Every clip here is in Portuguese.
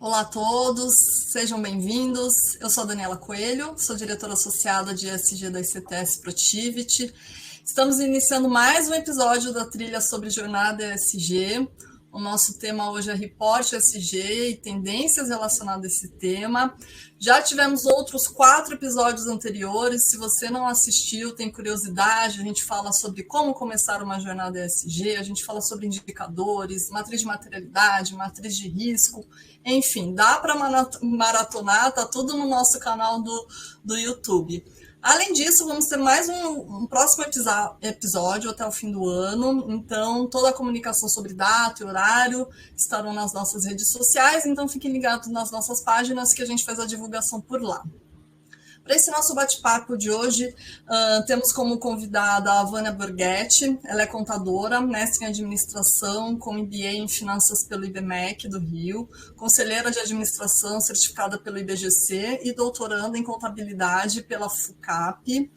Olá a todos, sejam bem-vindos. Eu sou a Daniela Coelho, sou diretora associada de ESG da ICTS Protivity. Estamos iniciando mais um episódio da trilha sobre jornada ESG. O nosso tema hoje é Reporte ESG e tendências relacionadas a esse tema. Já tivemos outros 4 episódios anteriores. Se você não assistiu, tem curiosidade, a gente fala sobre como começar uma jornada ESG, a gente fala sobre indicadores, matriz de materialidade, matriz de risco, enfim, dá para maratonar, tá tudo no nosso canal do YouTube. Além disso, vamos ter mais um próximo episódio até o fim do ano, então toda a comunicação sobre data e horário estarão nas nossas redes sociais, então fiquem ligados nas nossas páginas que a gente faz a divulgação por lá. Para esse nosso bate-papo de hoje, temos como convidada a Vânia Borghetti. Ela é contadora, mestre em administração, com MBA em finanças pelo IBMEC do Rio, conselheira de administração certificada pelo IBGC e doutoranda em contabilidade pela FUCAP.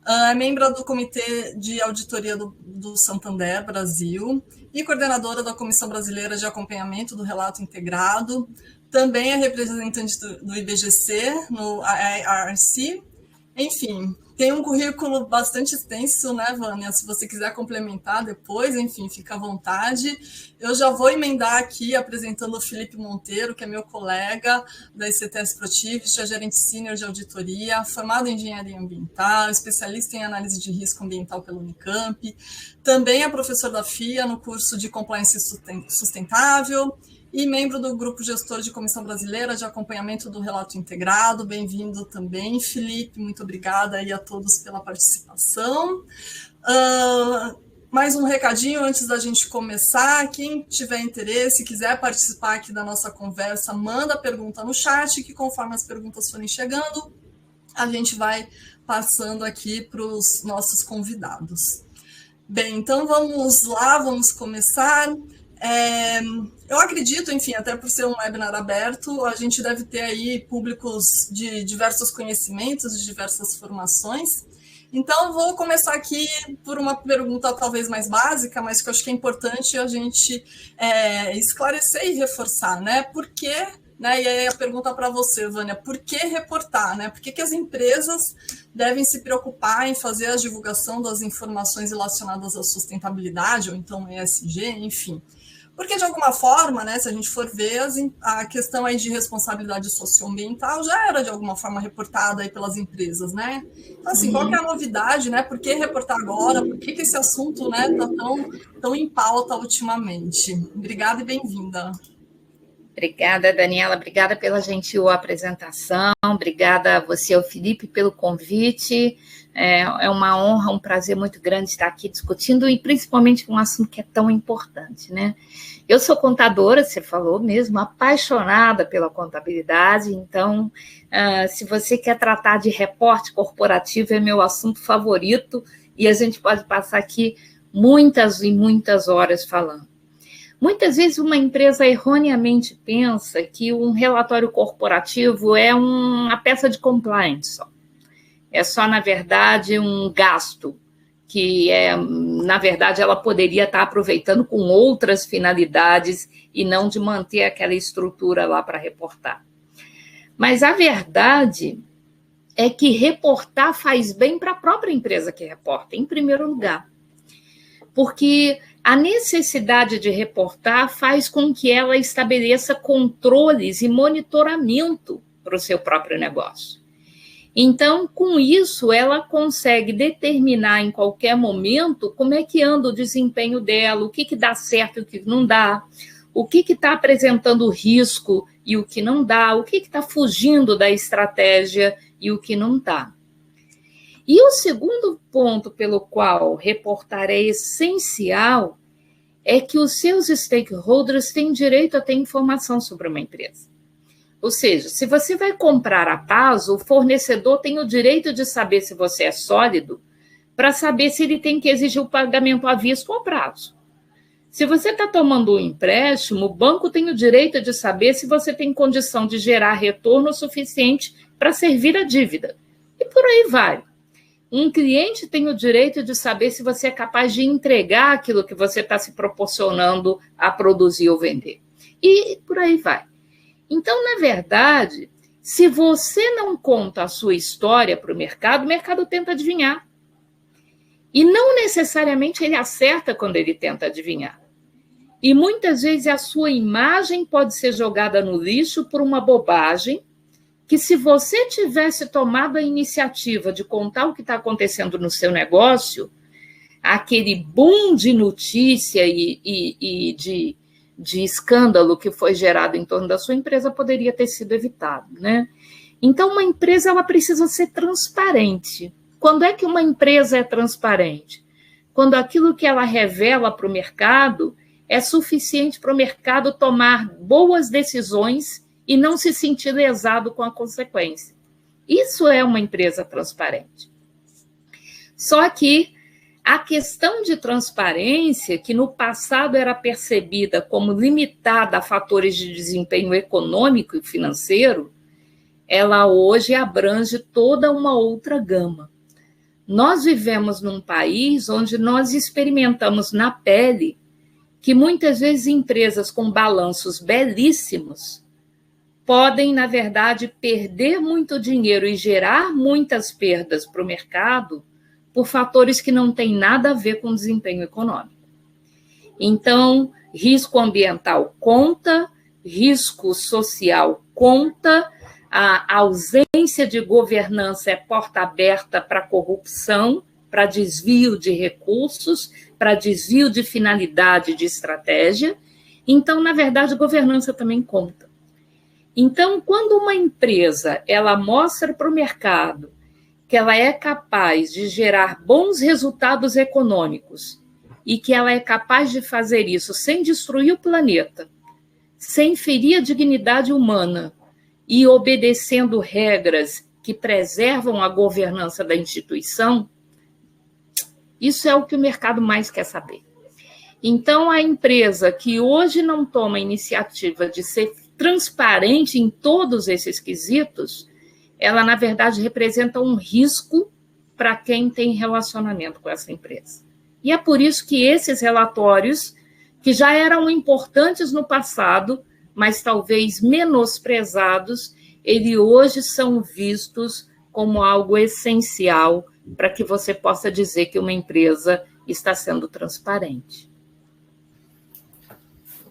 É membro do Comitê de Auditoria do Santander Brasil e coordenadora da Comissão Brasileira de Acompanhamento do Relato Integrado. Também é representante do IBGC, no IRC. Enfim, tem um currículo bastante extenso, né, Vânia? Se você quiser complementar depois, enfim, fica à vontade. Eu já vou emendar aqui apresentando o Felipe Monteiro, que é meu colega da ICTS Protivity, gerente sênior de auditoria, formado em engenharia ambiental, especialista em análise de risco ambiental pela Unicamp. Também é professor da FIA no curso de Compliance Sustentável, e membro do Grupo Gestor de Comissão Brasileira de Acompanhamento do Relato Integrado. Bem-vindo também, Felipe. Muito obrigada aí a todos pela participação. Mais um recadinho antes da gente começar. Quem tiver interesse, quiser participar aqui da nossa conversa, manda a pergunta no chat, que conforme as perguntas forem chegando, a gente vai passando aqui para os nossos convidados. Bem, então vamos lá, vamos começar. Eu acredito, enfim, até por ser um webinar aberto, a gente deve ter aí públicos de diversos conhecimentos, de diversas formações. Então, vou começar aqui por uma pergunta talvez mais básica, mas que eu acho que é importante a gente esclarecer e reforçar, né? Por que, né? E aí a pergunta para você, Vânia, por que reportar, né? Por que as empresas devem se preocupar em fazer a divulgação das informações relacionadas à sustentabilidade, ou então ESG, enfim? Porque, de alguma forma, né, se a gente for ver, a questão aí de responsabilidade socioambiental já era, de alguma forma, reportada aí pelas empresas, né? Então, assim, qual que é a novidade, né? Por que reportar agora? Por que esse assunto, né, está tão em pauta ultimamente? Obrigada e bem-vinda. Obrigada, Daniela. Obrigada pela gentil apresentação. Obrigada a você, ao Felipe, pelo convite. É uma honra, um prazer muito grande estar aqui discutindo, e principalmente um assunto que é tão importante, né? Eu sou contadora, você falou mesmo, apaixonada pela contabilidade, então, se você quer tratar de reporte corporativo, é meu assunto favorito, e a gente pode passar aqui muitas e muitas horas falando. Muitas vezes uma empresa erroneamente pensa que um relatório corporativo é uma peça de compliance só. É só, na verdade, um gasto que, na verdade, ela poderia estar aproveitando com outras finalidades e não de manter aquela estrutura lá para reportar. Mas a verdade é que reportar faz bem para a própria empresa que reporta, em primeiro lugar. Porque a necessidade de reportar faz com que ela estabeleça controles e monitoramento para o seu próprio negócio. Então, com isso, ela consegue determinar em qualquer momento como é que anda o desempenho dela, o que dá certo e o que não dá, o que está apresentando risco e o que não dá, o que está fugindo da estratégia e o que não está. E o segundo ponto pelo qual reportar é essencial é que os seus stakeholders têm direito a ter informação sobre uma empresa. Ou seja, se você vai comprar a prazo, o fornecedor tem o direito de saber se você é sólido para saber se ele tem que exigir o pagamento à vista ou a prazo. Se você está tomando um empréstimo, o banco tem o direito de saber se você tem condição de gerar retorno suficiente para servir a dívida. E por aí vai. Um cliente tem o direito de saber se você é capaz de entregar aquilo que você está se proporcionando a produzir ou vender. E por aí vai. Então, na verdade, se você não conta a sua história para o mercado tenta adivinhar. E não necessariamente ele acerta quando ele tenta adivinhar. E muitas vezes a sua imagem pode ser jogada no lixo por uma bobagem que, se você tivesse tomado a iniciativa de contar o que está acontecendo no seu negócio, aquele boom de notícia e de escândalo que foi gerado em torno da sua empresa poderia ter sido evitado, né? Então, uma empresa ela precisa ser transparente. Quando é que uma empresa é transparente? Quando aquilo que ela revela para o mercado é suficiente para o mercado tomar boas decisões e não se sentir lesado com a consequência. Isso é uma empresa transparente. Só que a questão de transparência, que no passado era percebida como limitada a fatores de desempenho econômico e financeiro, ela hoje abrange toda uma outra gama. Nós vivemos num país onde nós experimentamos na pele que muitas vezes empresas com balanços belíssimos podem, na verdade, perder muito dinheiro e gerar muitas perdas para o mercado por fatores que não têm nada a ver com desempenho econômico. Então, risco ambiental conta, risco social conta, a ausência de governança é porta aberta para corrupção, para desvio de recursos, para desvio de finalidade de estratégia. Então, na verdade, governança também conta. Então, quando uma empresa ela mostra para o mercado que ela é capaz de gerar bons resultados econômicos e que ela é capaz de fazer isso sem destruir o planeta, sem ferir a dignidade humana e obedecendo regras que preservam a governança da instituição, isso é o que o mercado mais quer saber. Então, a empresa que hoje não toma a iniciativa de ser transparente em todos esses quesitos, ela, na verdade, representa um risco para quem tem relacionamento com essa empresa. E é por isso que esses relatórios, que já eram importantes no passado, mas talvez menosprezados, eles hoje são vistos como algo essencial para que você possa dizer que uma empresa está sendo transparente.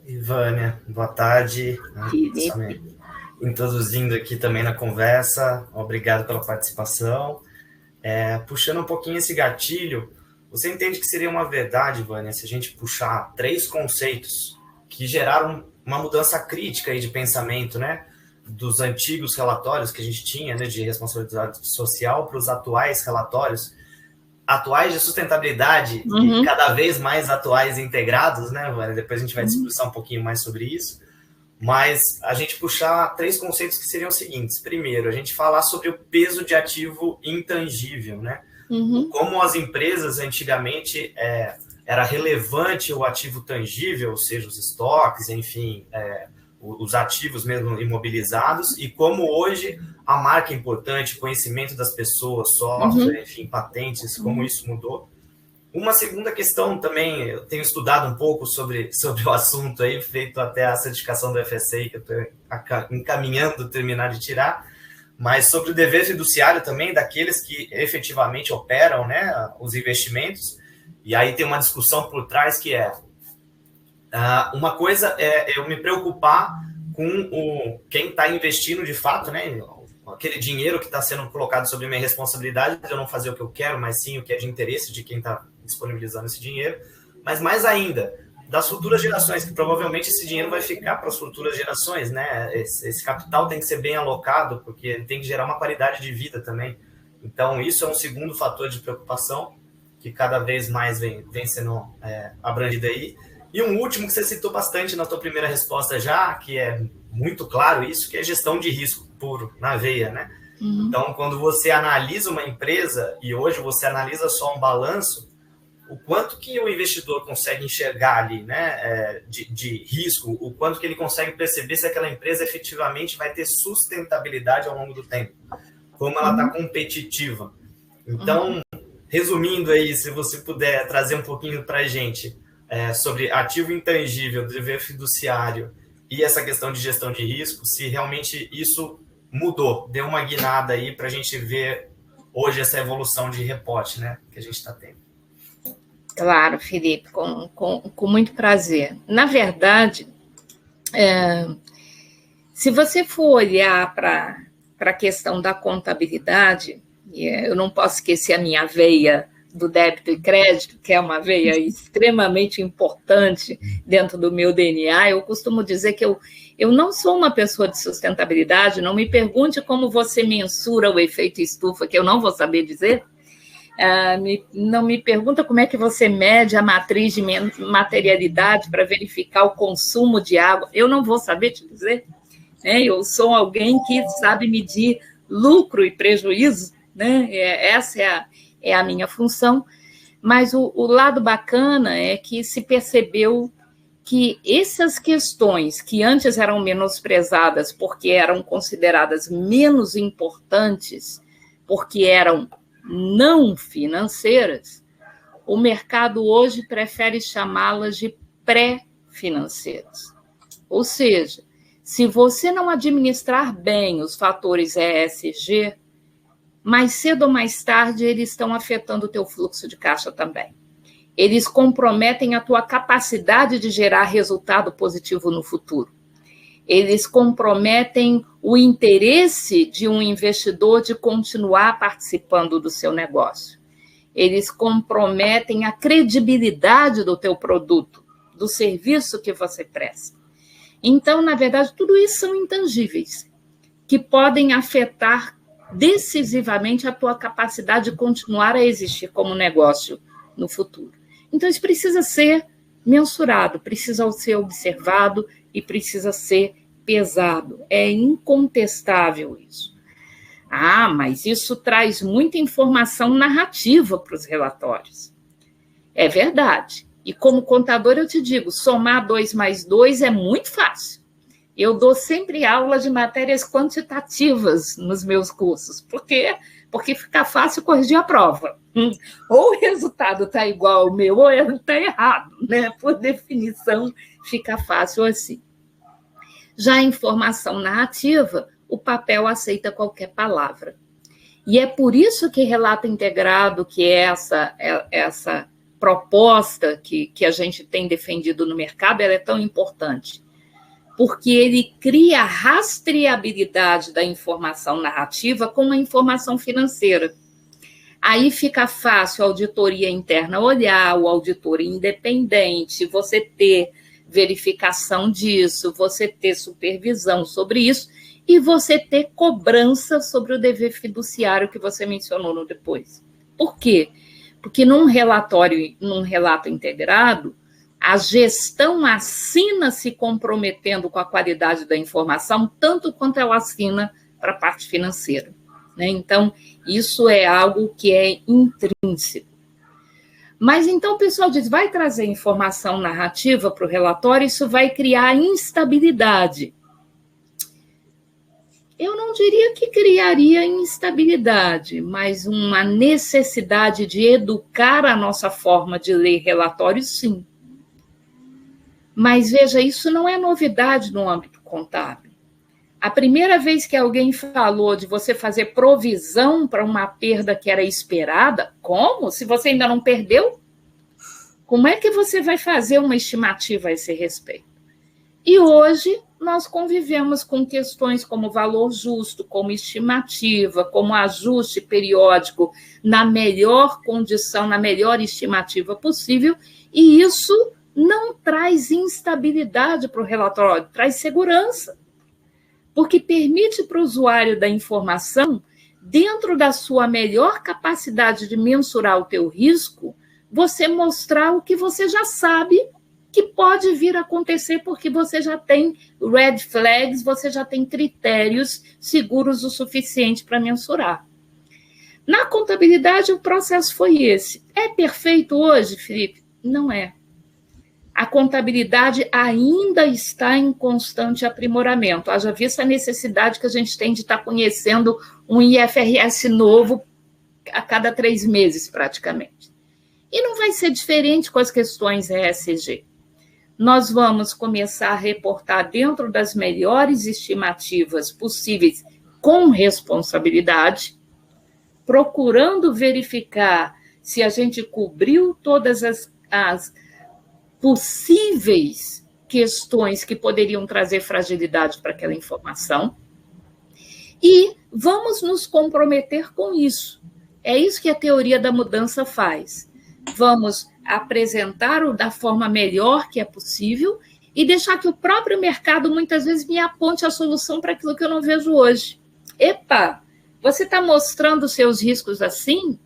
Ivânia, boa tarde. Introduzindo aqui também na conversa, obrigado pela participação. Puxando um pouquinho esse gatilho, você entende que seria uma verdade, Ivânia, se a gente puxar 3 conceitos que geraram uma mudança crítica aí de pensamento, né, dos antigos relatórios que a gente tinha, né, de responsabilidade social para os atuais relatórios, atuais de sustentabilidade e cada vez mais atuais e integrados, né, Ivânia? Depois a gente vai discutir um pouquinho mais sobre isso. Mas a gente puxar 3 conceitos que seriam os seguintes. Primeiro, a gente falar sobre o peso de ativo intangível, né? Como as empresas antigamente era relevante o ativo tangível, ou seja, os estoques, enfim, os ativos mesmo imobilizados, e como hoje a marca é importante, conhecimento das pessoas, software, enfim, patentes, como isso mudou. Uma segunda questão também, eu tenho estudado um pouco sobre o assunto aí, feito até a certificação do FSA, que eu estou encaminhando terminar de tirar, mas sobre o dever fiduciário também, daqueles que efetivamente operam, né, os investimentos, e aí tem uma discussão por trás que uma coisa é eu me preocupar com quem está investindo de fato, né, aquele dinheiro que está sendo colocado sobre minha responsabilidade, de eu não fazer o que eu quero, mas sim o que é de interesse de quem está disponibilizando esse dinheiro, mas mais ainda, das futuras gerações, que provavelmente esse dinheiro vai ficar para as futuras gerações, né? Esse capital tem que ser bem alocado, porque ele tem que gerar uma qualidade de vida também. Então, isso é um segundo fator de preocupação, que cada vez mais vem sendo abrangido aí. E um último que você citou bastante na tua primeira resposta já, que é muito claro isso, que é gestão de risco puro, na veia, né? Então, quando você analisa uma empresa, e hoje você analisa só um balanço, o quanto que o investidor consegue enxergar ali, né, de risco, o quanto que ele consegue perceber se aquela empresa efetivamente vai ter sustentabilidade ao longo do tempo, como ela está competitiva. Então, resumindo aí, se você puder trazer um pouquinho para a gente sobre ativo intangível, dever fiduciário e essa questão de gestão de risco, se realmente isso mudou, deu uma guinada aí para a gente ver hoje essa evolução de reporte, né, que a gente está tendo. Claro, Felipe, com muito prazer. Na verdade, se você for olhar para a questão da contabilidade, eu não posso esquecer a minha veia do débito e crédito, que é uma veia extremamente importante dentro do meu DNA. Eu costumo dizer que eu não sou uma pessoa de sustentabilidade, não me pergunte como você mensura o efeito estufa, que eu não vou saber dizer. Não me pergunta como é que você mede a matriz de materialidade para verificar o consumo de água, eu não vou saber te dizer. Eu sou alguém que sabe medir lucro e prejuízo, né? Essa é a minha função, mas o lado bacana é que se percebeu que essas questões que antes eram menosprezadas porque eram consideradas menos importantes, porque eram não financeiras, o mercado hoje prefere chamá-las de pré-financeiras. Ou seja, se você não administrar bem os fatores ESG, mais cedo ou mais tarde eles estão afetando o teu fluxo de caixa também. Eles comprometem a tua capacidade de gerar resultado positivo no futuro. Eles comprometem o interesse de um investidor de continuar participando do seu negócio. Eles comprometem a credibilidade do teu produto, do serviço que você presta. Então, na verdade, tudo isso são intangíveis, que podem afetar decisivamente a tua capacidade de continuar a existir como negócio no futuro. Então, isso precisa ser mensurado, precisa ser observado e precisa ser pesado. É incontestável isso. Mas isso traz muita informação narrativa para os relatórios. É verdade. E como contador eu te digo, somar 2 mais 2 é muito fácil. Eu dou sempre aula de matérias quantitativas nos meus cursos. Por quê? Porque fica fácil corrigir a prova. Ou o resultado está igual ao meu, ou ele está errado, né? Por definição, fica fácil assim. Já a informação narrativa, o papel aceita qualquer palavra. E é por isso que relato integrado, que é essa proposta que a gente tem defendido no mercado, ela é tão importante. Porque ele cria a rastreabilidade da informação narrativa com a informação financeira. Aí fica fácil a auditoria interna olhar, o auditor independente, você ter verificação disso, você ter supervisão sobre isso e você ter cobrança sobre o dever fiduciário que você mencionou no depois. Por quê? Porque num relato integrado, a gestão assina se comprometendo com a qualidade da informação, tanto quanto ela assina para a parte financeira, né? Então, isso é algo que é intrínseco. Mas então o pessoal diz, vai trazer informação narrativa para o relatório, isso vai criar instabilidade. Eu não diria que criaria instabilidade, mas uma necessidade de educar a nossa forma de ler relatórios, sim. Mas, veja, isso não é novidade no âmbito contábil. A primeira vez que alguém falou de você fazer provisão para uma perda que era esperada, como? Se você ainda não perdeu, como é que você vai fazer uma estimativa a esse respeito? E hoje nós convivemos com questões como valor justo, como estimativa, como ajuste periódico na melhor condição, na melhor estimativa possível, e isso não traz instabilidade para o relatório, traz segurança, porque permite para o usuário da informação, dentro da sua melhor capacidade de mensurar o teu risco, você mostrar o que você já sabe que pode vir a acontecer, porque você já tem red flags, você já tem critérios seguros o suficiente para mensurar. Na contabilidade, o processo foi esse. É perfeito hoje, Felipe? Não é. A contabilidade ainda está em constante aprimoramento. Haja vista a necessidade que a gente tem de estar conhecendo um IFRS novo a cada 3 meses, praticamente. E não vai ser diferente com as questões ESG. nós vamos começar a reportar dentro das melhores estimativas possíveis, com responsabilidade, procurando verificar se a gente cobriu todas as possíveis questões que poderiam trazer fragilidade para aquela informação, e vamos nos comprometer com isso. É isso que a teoria da mudança faz. Vamos apresentar da forma melhor que é possível e deixar que o próprio mercado muitas vezes me aponte a solução para aquilo que eu não vejo hoje. Epa, você está mostrando os seus riscos assim?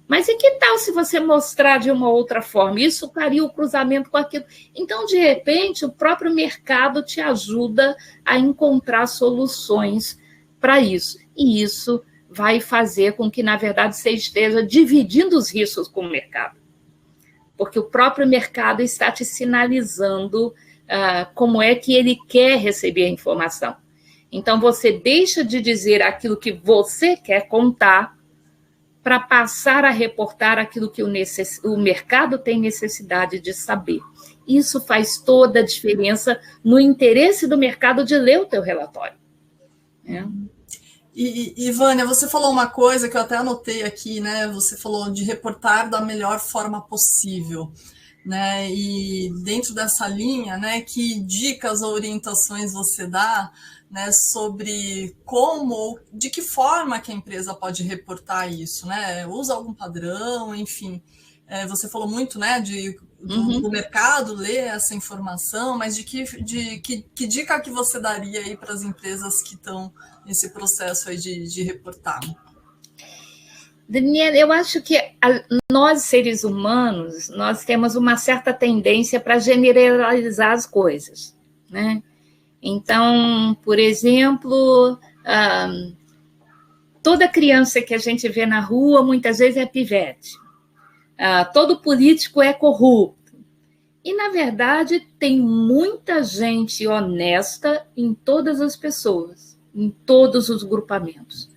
Mas e que tal se você mostrar de uma outra forma? Isso faria o cruzamento com aquilo. Então, de repente, o próprio mercado te ajuda a encontrar soluções para isso. E isso vai fazer com que, na verdade, você esteja dividindo os riscos com o mercado. Porque o próprio mercado está te sinalizando como é que ele quer receber a informação. Então, você deixa de dizer aquilo que você quer contar para passar a reportar aquilo que o mercado tem necessidade de saber. Isso faz toda a diferença no interesse do mercado de ler o teu relatório. E Vânia, você falou uma coisa que eu até anotei aqui, né? Você falou de reportar da melhor forma possível, né? E dentro dessa linha, né, que dicas ou orientações você dá, né, sobre como, de que forma que a empresa pode reportar isso, né? Usa algum padrão, enfim. Você falou muito, né, do mercado ler essa informação, mas de que dica que você daria aí para as empresas que estão nesse processo aí de reportar? Daniela, eu acho que nós, seres humanos, nós temos uma certa tendência para generalizar as coisas, né? Então, por exemplo, toda criança que a gente vê na rua, muitas vezes é pivete. Todo político é corrupto. E, na verdade, tem muita gente honesta em todas as pessoas, em todos os grupamentos.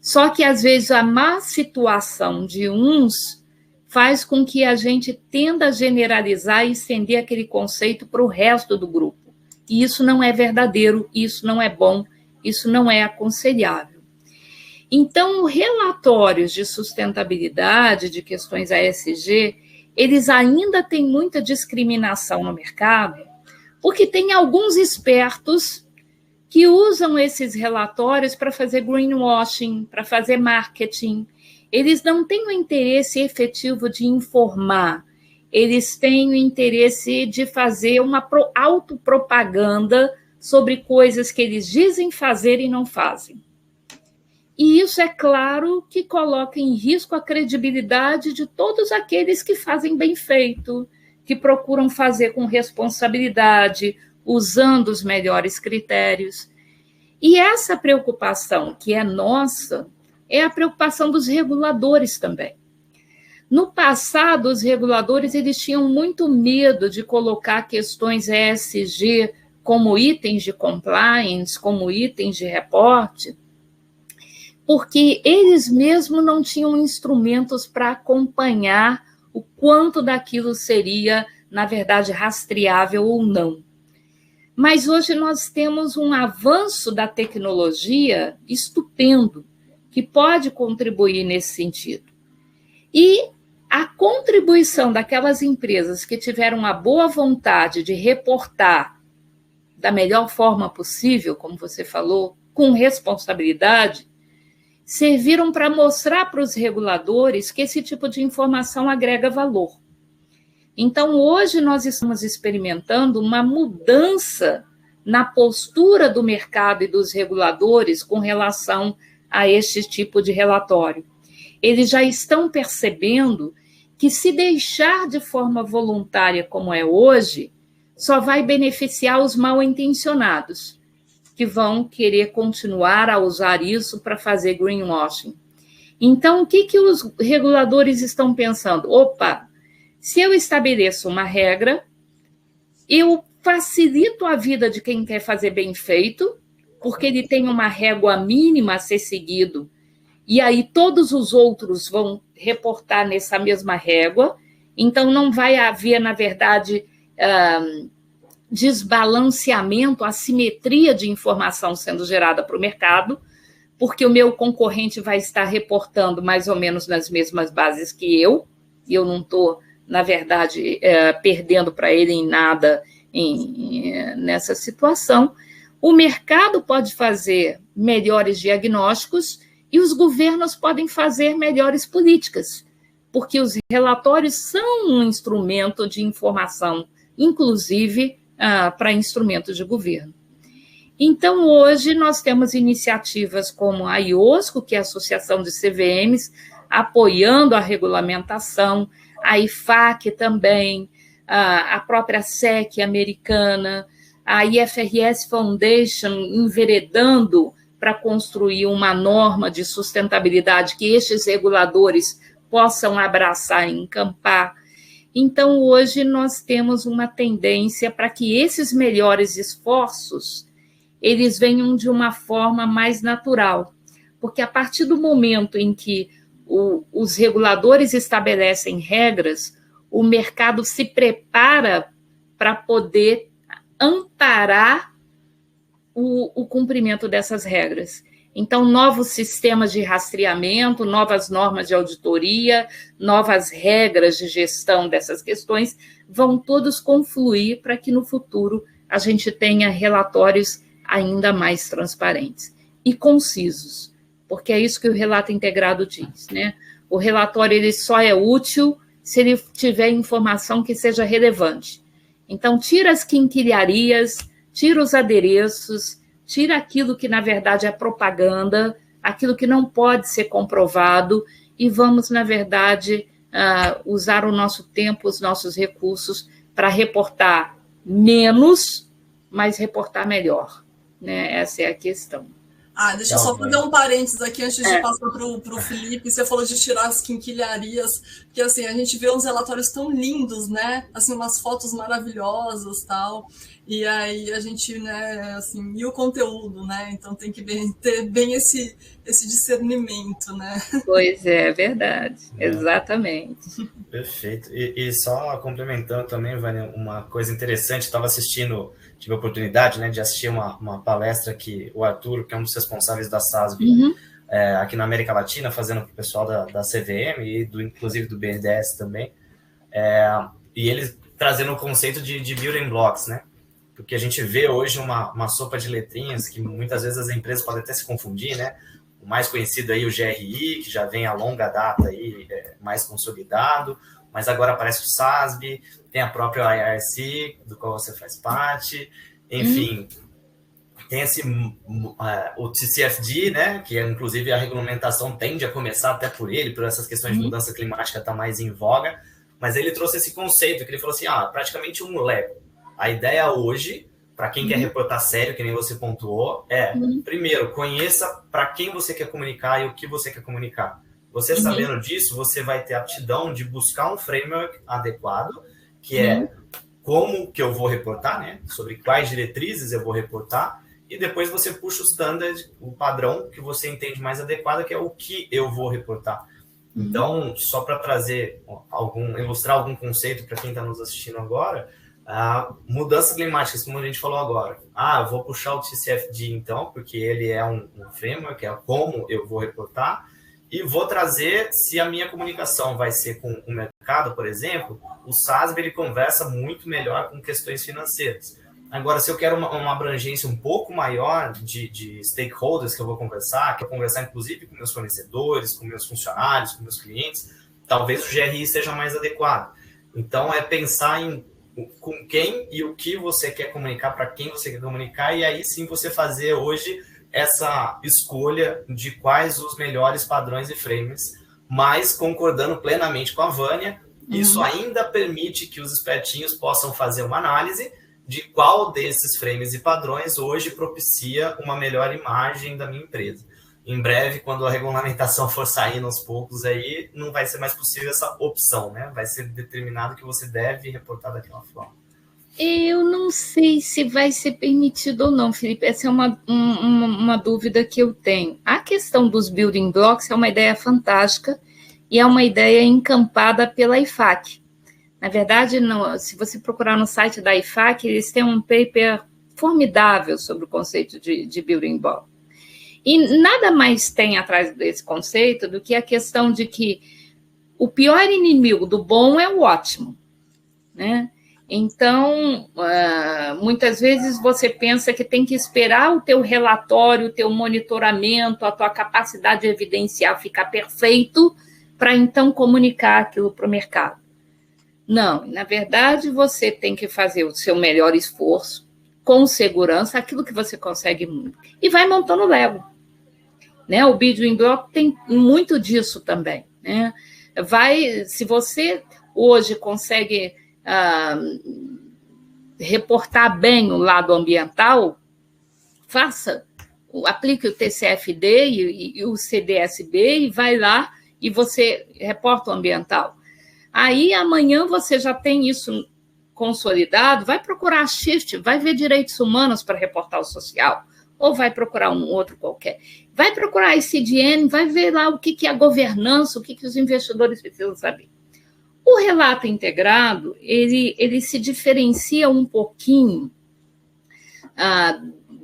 Só que, às vezes, a má situação de uns faz com que a gente tenda a generalizar e estender aquele conceito para o resto do grupo. E isso não é verdadeiro, isso não é bom, isso não é aconselhável. Então, relatórios de sustentabilidade, de questões ESG, eles ainda têm muita discriminação no mercado, porque tem alguns espertos que usam esses relatórios para fazer greenwashing, para fazer marketing. Eles não têm o interesse efetivo de informar, eles têm o interesse de fazer uma autopropaganda sobre coisas que eles dizem fazer e não fazem. E isso, é claro, que coloca em risco a credibilidade de todos aqueles que fazem bem feito, que procuram fazer com responsabilidade, usando os melhores critérios. E essa preocupação que é nossa é a preocupação dos reguladores também. No passado, os reguladores eles tinham muito medo de colocar questões ESG como itens de compliance, como itens de reporte, porque eles mesmos não tinham instrumentos para acompanhar o quanto daquilo seria, na verdade, rastreável ou não. Mas hoje nós temos um avanço da tecnologia estupendo, que pode contribuir nesse sentido. E a contribuição daquelas empresas que tiveram a boa vontade de reportar da melhor forma possível, como você falou, com responsabilidade, serviram para mostrar para os reguladores que esse tipo de informação agrega valor. Então, hoje nós estamos experimentando uma mudança na postura do mercado e dos reguladores com relação a este tipo de relatório. Eles já estão percebendo que se deixar de forma voluntária como é hoje, só vai beneficiar os mal-intencionados, que vão querer continuar a usar isso para fazer greenwashing. Então, o que os reguladores estão pensando? Opa, se eu estabeleço uma regra, eu facilito a vida de quem quer fazer bem feito, porque ele tem uma régua mínima a ser seguido, e aí todos os outros vão reportar nessa mesma régua, então não vai haver, na verdade, desbalanceamento, assimetria de informação sendo gerada para o mercado, porque o meu concorrente vai estar reportando mais ou menos nas mesmas bases que eu, e eu não estou, na verdade, perdendo para ele em nada nessa situação. O mercado pode fazer melhores diagnósticos e os governos podem fazer melhores políticas, porque os relatórios são um instrumento de informação, inclusive para instrumentos de governo. Então, hoje, nós temos iniciativas como a IOSCO, que é a Associação de CVMs, apoiando a regulamentação, a IFAC também, a própria SEC americana, a IFRS Foundation enveredando para construir uma norma de sustentabilidade que estes reguladores possam abraçar e encampar. Então, hoje, nós temos uma tendência para que esses melhores esforços eles venham de uma forma mais natural, porque a partir do momento em que os reguladores estabelecem regras, o mercado se prepara para poder amparar o cumprimento dessas regras. Então, novos sistemas de rastreamento, novas normas de auditoria, novas regras de gestão dessas questões vão todos confluir para que no futuro a gente tenha relatórios ainda mais transparentes e concisos, porque é isso que o relato integrado diz, né? O relatório ele só é útil se ele tiver informação que seja relevante. Então, tira as quinquilharias, tira os adereços, tira aquilo que, na verdade, é propaganda, aquilo que não pode ser comprovado, e vamos, na verdade, usar o nosso tempo, os nossos recursos para reportar menos, mas reportar melhor. Né? Essa é a questão. Deixa eu só fazer um parênteses aqui antes de passar para o Felipe. Você falou de tirar as quinquilharias, porque assim, a gente vê uns relatórios tão lindos, né? Assim, umas fotos maravilhosas, tal. E aí a gente, né, assim, e o conteúdo, né? Então tem que ter bem esse discernimento, né? Pois é, verdade. Exatamente. Perfeito. E só complementando também, Vânia, uma coisa interessante, tive a oportunidade, né, de assistir uma palestra que o Arthur, que é um dos responsáveis da SASB, aqui na América Latina, fazendo para o pessoal da CVM e inclusive do BNDES também, e eles trazendo o conceito de building blocks, né? Porque a gente vê hoje uma sopa de letrinhas que muitas vezes as empresas podem até se confundir, né? O mais conhecido aí, o GRI, que já vem a longa data aí, mais consolidado, mas agora aparece o SASB, tem a própria IRC, do qual você faz parte, enfim, tem o TCFD, né, que inclusive a regulamentação tende a começar até por ele, por essas questões de mudança climática tá mais em voga, mas ele trouxe esse conceito, que ele falou assim, praticamente um Lego. A ideia hoje, para quem quer reportar sério, que nem você pontuou, primeiro, conheça para quem você quer comunicar e o que você quer comunicar. Você sabendo disso, você vai ter a aptidão de buscar um framework adequado, que é como que eu vou reportar, né? Sobre quais diretrizes eu vou reportar, e depois você puxa o standard, o padrão que você entende mais adequado, que é o que eu vou reportar. Então, só para ilustrar algum conceito para quem está nos assistindo agora, mudanças climáticas, como a gente falou agora. Eu vou puxar o TCFD, então, porque ele é um framework, é como eu vou reportar, e vou trazer, se a minha comunicação vai ser com o mercado, por exemplo, o SASB ele conversa muito melhor com questões financeiras. Agora, se eu quero uma abrangência um pouco maior de stakeholders que eu vou conversar, quero conversar inclusive com meus fornecedores, com meus funcionários, com meus clientes, talvez o GRI seja mais adequado. Então, é pensar em com quem e o que você quer comunicar, para quem você quer comunicar, e aí sim você fazer hoje essa escolha de quais os melhores padrões e frames, mas concordando plenamente com a Vânia, isso ainda permite que os espertinhos possam fazer uma análise de qual desses frames e padrões hoje propicia uma melhor imagem da minha empresa. Em breve, quando a regulamentação for saindo aos poucos, aí não vai ser mais possível essa opção, né? Vai ser determinado que você deve reportar daquela forma. Eu não sei se vai ser permitido ou não, Felipe. Essa é uma dúvida que eu tenho. A questão dos building blocks é uma ideia fantástica e é uma ideia encampada pela IFAC. Na verdade, se você procurar no site da IFAC, eles têm um paper formidável sobre o conceito de building block. E nada mais tem atrás desse conceito do que a questão de que o pior inimigo do bom é o ótimo, né? Então, muitas vezes você pensa que tem que esperar o teu relatório, o teu monitoramento, a tua capacidade de evidenciar ficar perfeito para então comunicar aquilo para o mercado. Não, na verdade, você tem que fazer o seu melhor esforço, com segurança, aquilo que você consegue muito. E vai montando Lego. Né? O building block tem muito disso também. Né? Se você hoje consegue reportar bem o lado ambiental, aplique o TCFD e o CDSB e vai lá e você reporta o ambiental. Aí, amanhã, você já tem isso consolidado, vai procurar a Shift, vai ver direitos humanos para reportar o social, ou vai procurar um outro qualquer. Vai procurar a ICDN, vai ver lá o que é a governança, o que os investidores precisam saber. O relato integrado, ele se diferencia um pouquinho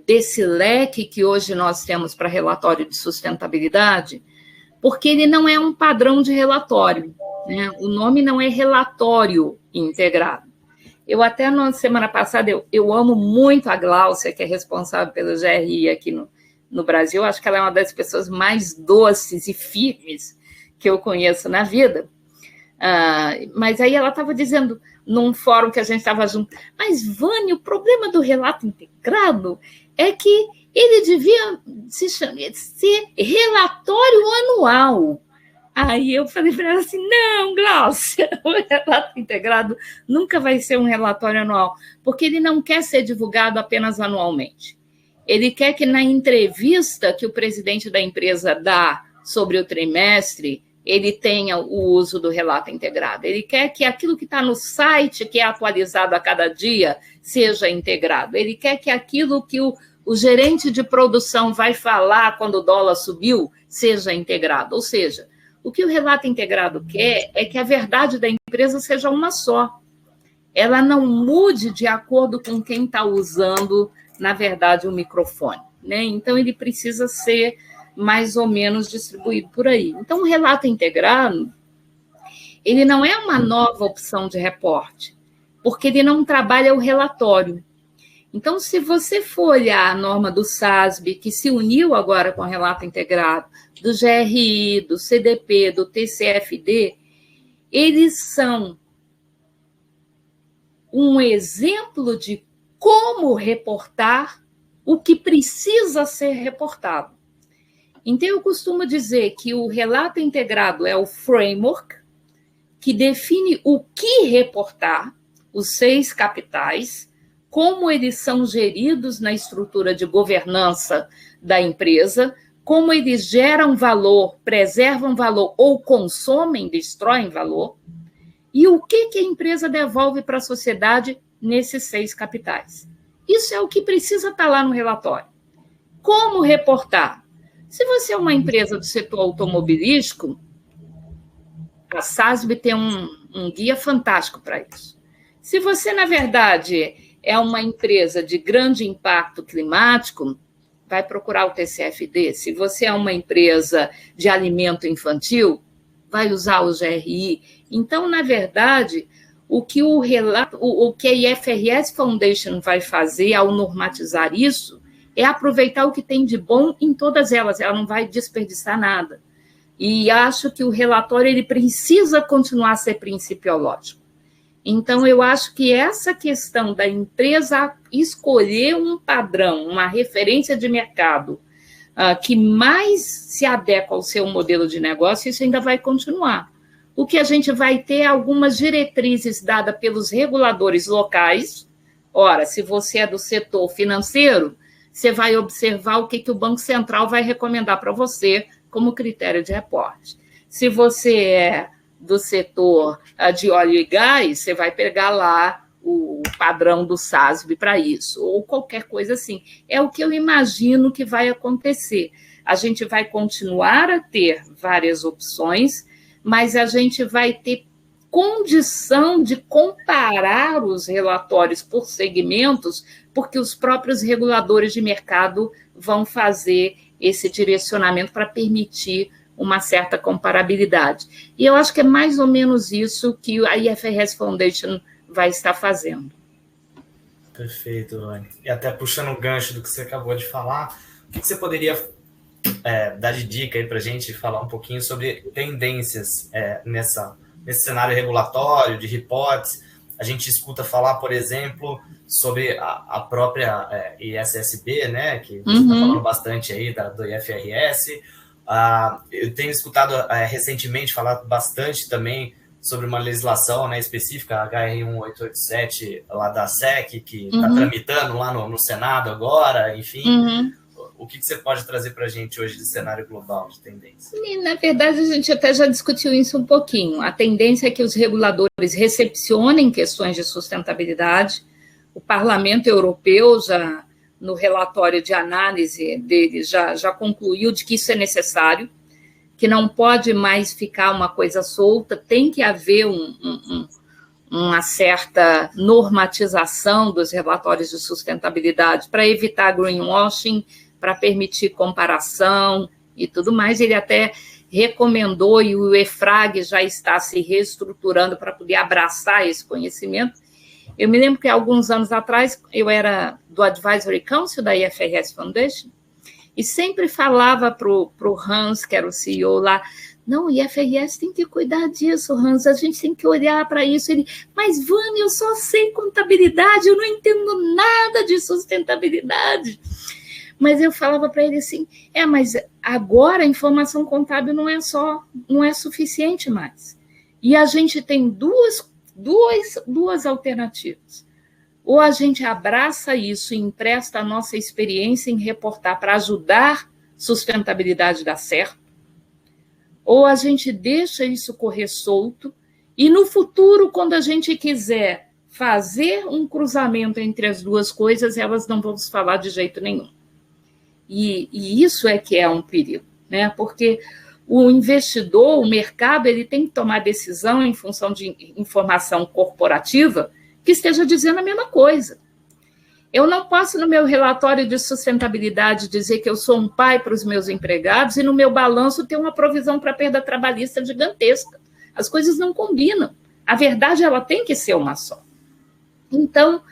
desse leque que hoje nós temos para relatório de sustentabilidade, porque ele não é um padrão de relatório, né? O nome não é relatório integrado. Eu até na semana passada, eu amo muito a Gláucia, que é responsável pelo GRI aqui no Brasil. Acho que ela é uma das pessoas mais doces e firmes que eu conheço na vida. Mas aí ela estava dizendo, num fórum que a gente estava junto, mas, Vânia, o problema do relato integrado é que ele devia ser relatório anual. Aí eu falei para ela assim, não, Gláucia, o relato integrado nunca vai ser um relatório anual, porque ele não quer ser divulgado apenas anualmente. Ele quer que na entrevista que o presidente da empresa dá sobre o trimestre, ele tenha o uso do relato integrado. Ele quer que aquilo que está no site, que é atualizado a cada dia, seja integrado. Ele quer que aquilo que o gerente de produção vai falar quando o dólar subiu, seja integrado. Ou seja, o que o relato integrado quer é que a verdade da empresa seja uma só. Ela não mude de acordo com quem está usando, na verdade, o microfone. Né? Então, ele precisa ser mais ou menos distribuído por aí. Então, o relato integrado, ele não é uma nova opção de reporte, porque ele não trabalha o relatório. Então, se você for olhar a norma do SASB, que se uniu agora com o relato integrado, do GRI, do CDP, do TCFD, eles são um exemplo de como reportar o que precisa ser reportado. Então, eu costumo dizer que o relato integrado é o framework que define o que reportar, os 6 capitais, como eles são geridos na estrutura de governança da empresa, como eles geram valor, preservam valor ou consomem, destroem valor, e o que a empresa devolve para a sociedade nesses 6 capitais. Isso é o que precisa estar lá no relatório. Como reportar? Se você é uma empresa do setor automobilístico, a SASB tem um guia fantástico para isso. Se você, na verdade, é uma empresa de grande impacto climático, vai procurar o TCFD. Se você é uma empresa de alimento infantil, vai usar o GRI. Então, na verdade, o que a IFRS Foundation vai fazer ao normatizar isso é aproveitar o que tem de bom em todas elas. Ela não vai desperdiçar nada. E acho que o relatório ele precisa continuar a ser principiológico. Então, eu acho que essa questão da empresa escolher um padrão, uma referência de mercado que mais se adequa ao seu modelo de negócio, isso ainda vai continuar. O que a gente vai ter é algumas diretrizes dadas pelos reguladores locais. Ora, se você é do setor financeiro, você vai observar o que o Banco Central vai recomendar para você como critério de reporte. Se você é do setor de óleo e gás, você vai pegar lá o padrão do SASB para isso, ou qualquer coisa assim. É o que eu imagino que vai acontecer. A gente vai continuar a ter várias opções, mas a gente vai ter condição de comparar os relatórios por segmentos, porque os próprios reguladores de mercado vão fazer esse direcionamento para permitir uma certa comparabilidade. E eu acho que é mais ou menos isso que a IFRS Foundation vai estar fazendo. Perfeito, Vânia. E até puxando o gancho do que você acabou de falar, o que você poderia dar de dica aí para a gente falar um pouquinho sobre tendências nesse cenário regulatório, de reportes? A gente escuta falar, por exemplo, sobre a própria ISSB, né, que você está falando bastante aí do IFRS. Eu tenho escutado recentemente falar bastante também sobre uma legislação, né, específica, a HR 1887, lá da SEC, que está tramitando lá no Senado agora, enfim. O que você pode trazer para a gente hoje de cenário global de tendência? Na verdade, a gente até já discutiu isso um pouquinho. A tendência é que os reguladores recepcionem questões de sustentabilidade. O Parlamento Europeu, já no relatório de análise dele, já concluiu de que isso é necessário, que não pode mais ficar uma coisa solta, tem que haver uma certa normatização dos relatórios de sustentabilidade para evitar greenwashing, para permitir comparação e tudo mais. Ele até recomendou, e o EFRAG já está se reestruturando para poder abraçar esse conhecimento. Eu me lembro que alguns anos atrás eu era do Advisory Council da IFRS Foundation e sempre falava para o Hans, que era o CEO lá, não, o IFRS tem que cuidar disso, Hans, a gente tem que olhar para isso. Ele, mas Vânia, eu só sei contabilidade, eu não entendo nada de sustentabilidade. Mas eu falava para ele assim, mas agora a informação contábil não é suficiente mais. E a gente tem duas alternativas. Ou a gente abraça isso e empresta a nossa experiência em reportar para ajudar sustentabilidade dar certo, ou a gente deixa isso correr solto e no futuro, quando a gente quiser fazer um cruzamento entre as duas coisas, elas não vão se falar de jeito nenhum. E isso é que é um perigo, né? Porque o investidor, o mercado, ele tem que tomar decisão em função de informação corporativa que esteja dizendo a mesma coisa. Eu não posso, no meu relatório de sustentabilidade, dizer que eu sou um pai para os meus empregados e no meu balanço ter uma provisão para perda trabalhista gigantesca. As coisas não combinam. A verdade, ela tem que ser uma só. Então,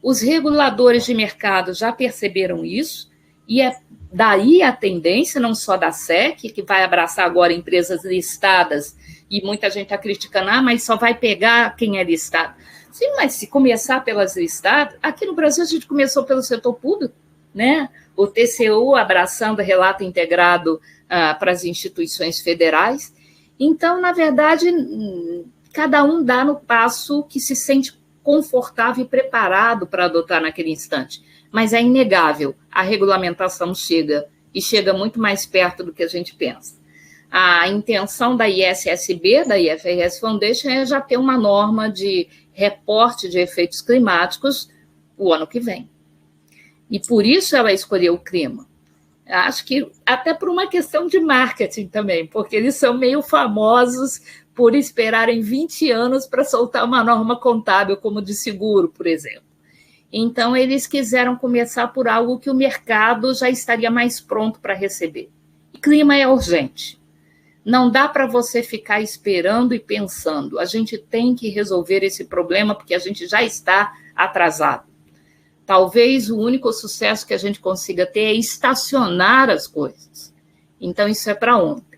os reguladores de mercado já perceberam isso, e é daí a tendência, não só da SEC, que vai abraçar agora empresas listadas, e muita gente está criticando, mas só vai pegar quem é listado. Sim, mas se começar pelas listadas, aqui no Brasil a gente começou pelo setor público, né? O TCU abraçando o relato integrado para as instituições federais. Então, na verdade, cada um dá no passo que se sente confortável e preparado para adotar naquele instante. Mas é inegável, a regulamentação chega, e chega muito mais perto do que a gente pensa. A intenção da ISSB, da IFRS Foundation, é já ter uma norma de reporte de efeitos climáticos o ano que vem. E por isso ela escolheu o clima. Acho que até por uma questão de marketing também, porque eles são meio famosos por esperarem 20 anos para soltar uma norma contábil, como de seguro, por exemplo. Então, eles quiseram começar por algo que o mercado já estaria mais pronto para receber. E clima é urgente. Não dá para você ficar esperando e pensando. A gente tem que resolver esse problema porque a gente já está atrasado. Talvez o único sucesso que a gente consiga ter é estacionar as coisas. Então, isso é para ontem.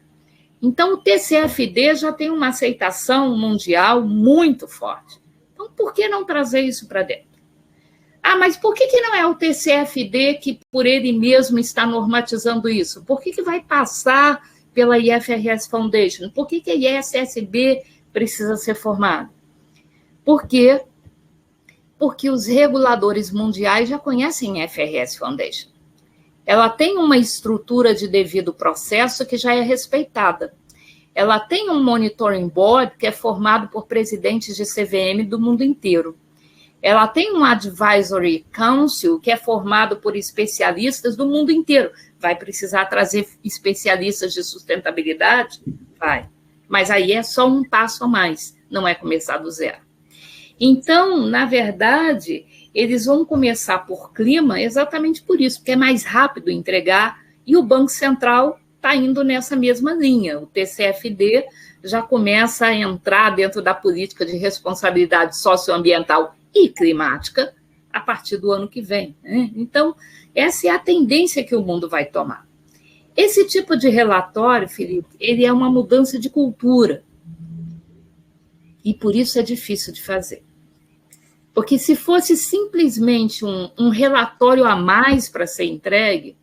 Então, o TCFD já tem uma aceitação mundial muito forte. Então, por que não trazer isso para dentro? Mas por que não é o TCFD que por ele mesmo está normatizando isso? Por que vai passar pela IFRS Foundation? Por que a ISSB precisa ser formada? Por quê? Porque os reguladores mundiais já conhecem a IFRS Foundation. Ela tem uma estrutura de devido processo que já é respeitada. Ela tem um monitoring board que é formado por presidentes de CVM do mundo inteiro. Ela tem um advisory council que é formado por especialistas do mundo inteiro. Vai precisar trazer especialistas de sustentabilidade? Vai. mas aí é só um passo a mais, não é começar do zero. Então, na verdade, eles vão começar por clima exatamente por isso, porque é mais rápido entregar, e o Banco Central está indo nessa mesma linha. O TCFD já começa a entrar dentro da política de responsabilidade socioambiental e climática a partir do ano que vem, né? Então, essa é a tendência que o mundo vai tomar. Esse tipo de relatório, Felipe, ele é uma mudança de cultura. E por isso é difícil de fazer. Porque se fosse simplesmente um relatório a mais para ser entregue,